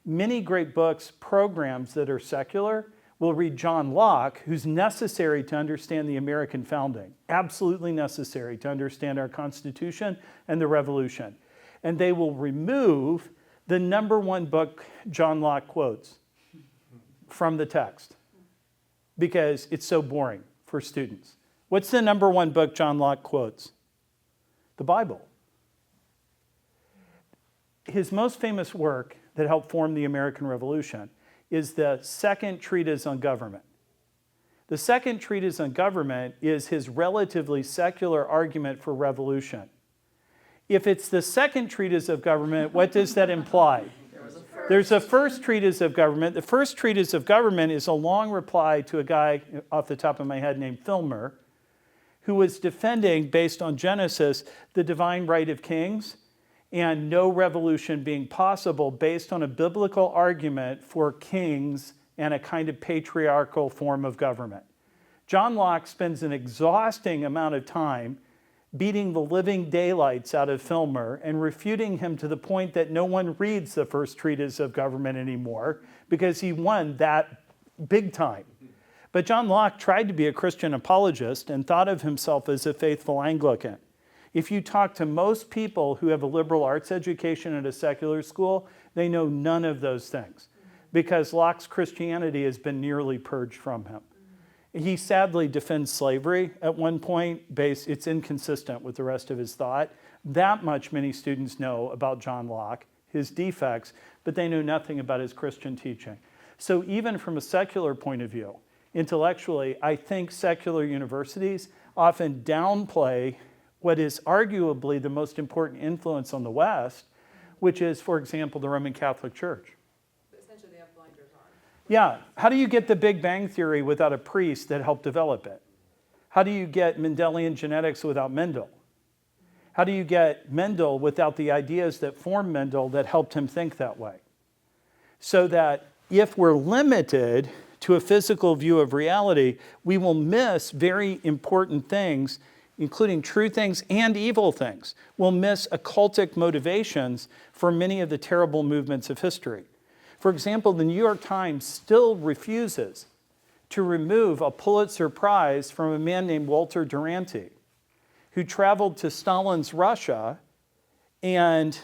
Many great books, programs that are secular, will read John Locke, who's necessary to understand the American founding, absolutely necessary to understand our Constitution and the Revolution. And they will remove the number one book John Locke quotes from the text because it's so boring for students. What's the number one book John Locke quotes? The Bible. His most famous work that helped form the American Revolution is the second treatise on government. The second treatise on government is his relatively secular argument for revolution. If it's the second treatise of government, what does that imply? There's a first treatise of government. The first treatise of government is a long reply to a guy off the top of my head named Filmer, who was defending, based on Genesis, the divine right of kings and no revolution being possible based on a biblical argument for kings and a kind of patriarchal form of government. John Locke spends an exhausting amount of time beating the living daylights out of Filmer and refuting him to the point that no one reads the first treatise of government anymore because he won that big time. But John Locke tried to be a Christian apologist and thought of himself as a faithful Anglican. If you talk to most people who have a liberal arts education at a secular school, they know none of those things because Locke's Christianity has been nearly purged from him. He sadly defends slavery at one point. It's inconsistent with the rest of his thought. That much many students know about John Locke, his defects, but they know nothing about his Christian teaching. So even from a secular point of view, intellectually, I think secular universities often downplay what is arguably the most important influence on the West, which is, for example, the Roman Catholic Church. Essentially, they have blinders on. Yeah, how do you get the Big Bang Theory without a priest that helped develop it? How do you get Mendelian genetics without Mendel? How do you get Mendel without the ideas that formed Mendel that helped him think that way? So that if we're limited to a physical view of reality, we will miss very important things, including true things and evil things. We'll miss occultic motivations for many of the terrible movements of history. For example, the New York Times still refuses to remove a Pulitzer Prize from a man named Walter Duranty, who traveled to Stalin's Russia and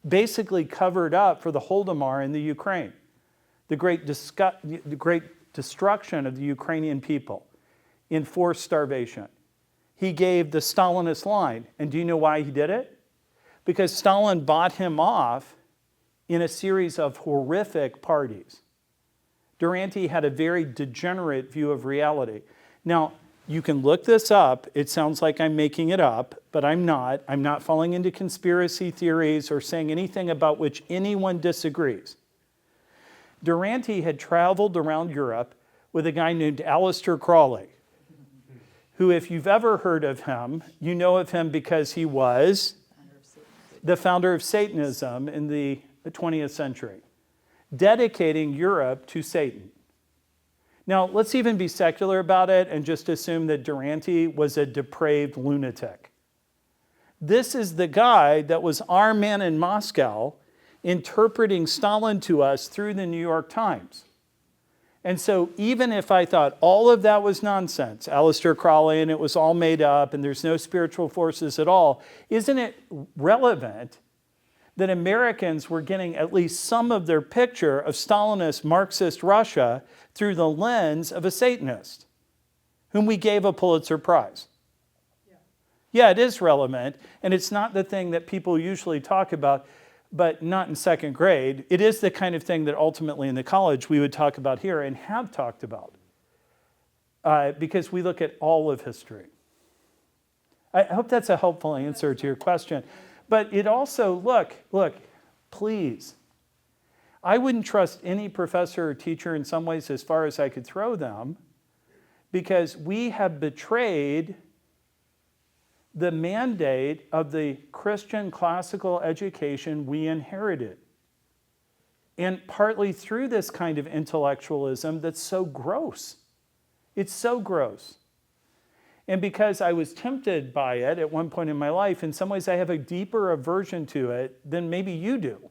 basically covered up for the Holodomor in the Ukraine, the great destruction of the Ukrainian people in forced starvation. He gave the Stalinist line. And do you know why he did it? Because Stalin bought him off in a series of horrific parties. Duranty had a very degenerate view of reality. Now, you can look this up. It sounds like I'm making it up, but I'm not. I'm not falling into conspiracy theories or saying anything about which anyone disagrees. Duranty had traveled around Europe with a guy named Aleister Crowley, who, if you've ever heard of him, you know of him because he was the founder of Satanism in the 20th century, dedicating Europe to Satan. Now, let's even be secular about it and just assume that Duranty was a depraved lunatic. This is the guy that was our man in Moscow interpreting Stalin to us through the New York Times. And so even if I thought all of that was nonsense, Aleister Crowley, and it was all made up and there's no spiritual forces at all, isn't it relevant that Americans were getting at least some of their picture of Stalinist Marxist Russia through the lens of a Satanist, whom we gave a Pulitzer Prize? Yeah, it is relevant, and it's not the thing that people usually talk about, but not in second grade. It is the kind of thing that ultimately in the college we would talk about here and have talked about, because we look at all of history. I hope that's a helpful answer to your question. But it also, look, please. I wouldn't trust any professor or teacher in some ways as far as I could throw them, because we have betrayed the mandate of the Christian classical education we inherited. And partly through this kind of intellectualism that's so gross. It's so gross. And because I was tempted by it at one point in my life, in some ways I have a deeper aversion to it than maybe you do.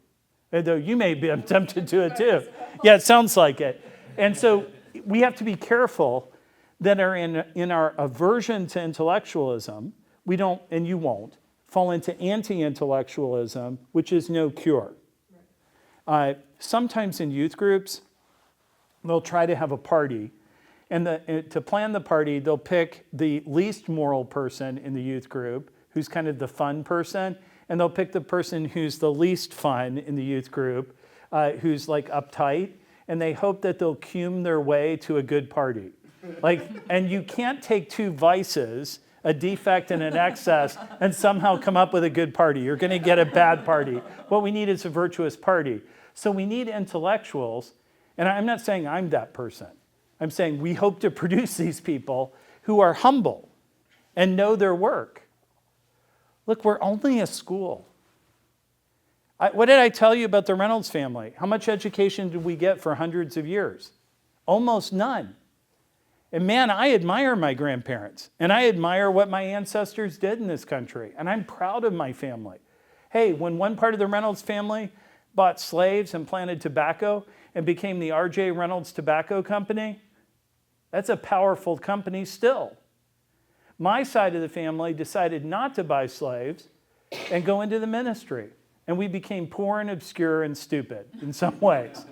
Though you may be tempted to it too. Yeah, it sounds like it. And so we have to be careful that in our aversion to intellectualism, we don't, and you won't, fall into anti-intellectualism, which is no cure. Sometimes in youth groups, they'll try to have a party. And to plan the party, they'll pick the least moral person in the youth group, who's kind of the fun person, and they'll pick the person who's the least fun in the youth group, who's like uptight, and they hope that they'll cum their way to a good party. And you can't take two vices, a defect and an excess, and somehow come up with a good party. You're going to get a bad party. What we need is a virtuous party. So we need intellectuals, and I'm not saying I'm that person. I'm saying we hope to produce these people who are humble and know their work. Look, we're only a school. What did I tell you about the Reynolds family? How much education did we get for hundreds of years? Almost none. And man, I admire my grandparents, and I admire what my ancestors did in this country, and I'm proud of my family. Hey, when one part of the Reynolds family bought slaves and planted tobacco and became the R.J. Reynolds Tobacco Company, that's a powerful company still. My side of the family decided not to buy slaves and go into the ministry. And we became poor and obscure and stupid in some ways.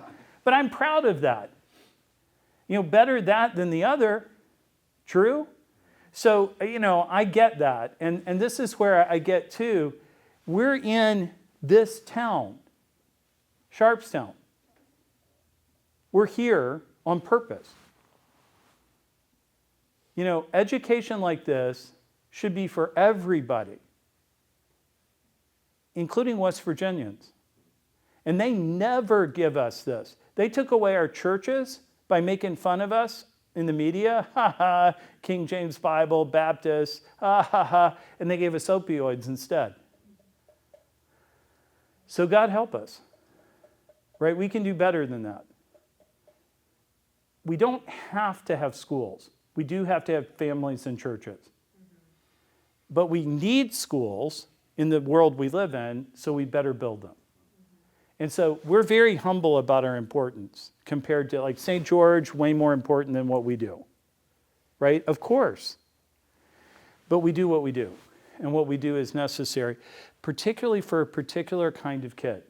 But I'm proud of that. Better that than the other. True? So, I get that. And this is where I get to, we're in this town, Sharpstown. We're here on purpose. Education like this should be for everybody, including West Virginians. And they never give us this. They took away our churches by making fun of us in the media, ha ha, King James Bible, Baptist, ha ha ha, and they gave us opioids instead. So God help us, right? We can do better than that. We don't have to have schools. We do have to have families and churches. But we need schools in the world we live in, so we better build them. And so we're very humble about our importance compared to, like, St. George, way more important than what we do, right? Of course. But we do what we do, and what we do is necessary, particularly for a particular kind of kid.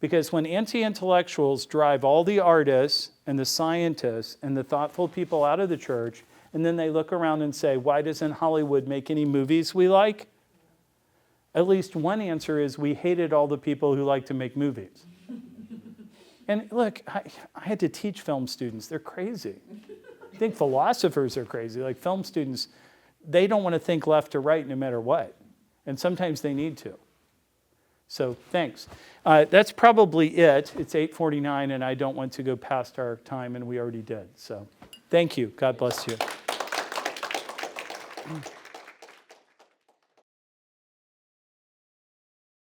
Because when anti-intellectuals drive all the artists and the scientists and the thoughtful people out of the church, and then they look around and say, why doesn't Hollywood make any movies we like? At least one answer is we hated all the people who like to make movies. And look, I had to teach film students. They're crazy. I think philosophers are crazy. Like, film students, they don't want to think left or right no matter what. And sometimes they need to. So thanks. That's probably it. It's 8:49, and I don't want to go past our time, and we already did. So thank you. God bless you.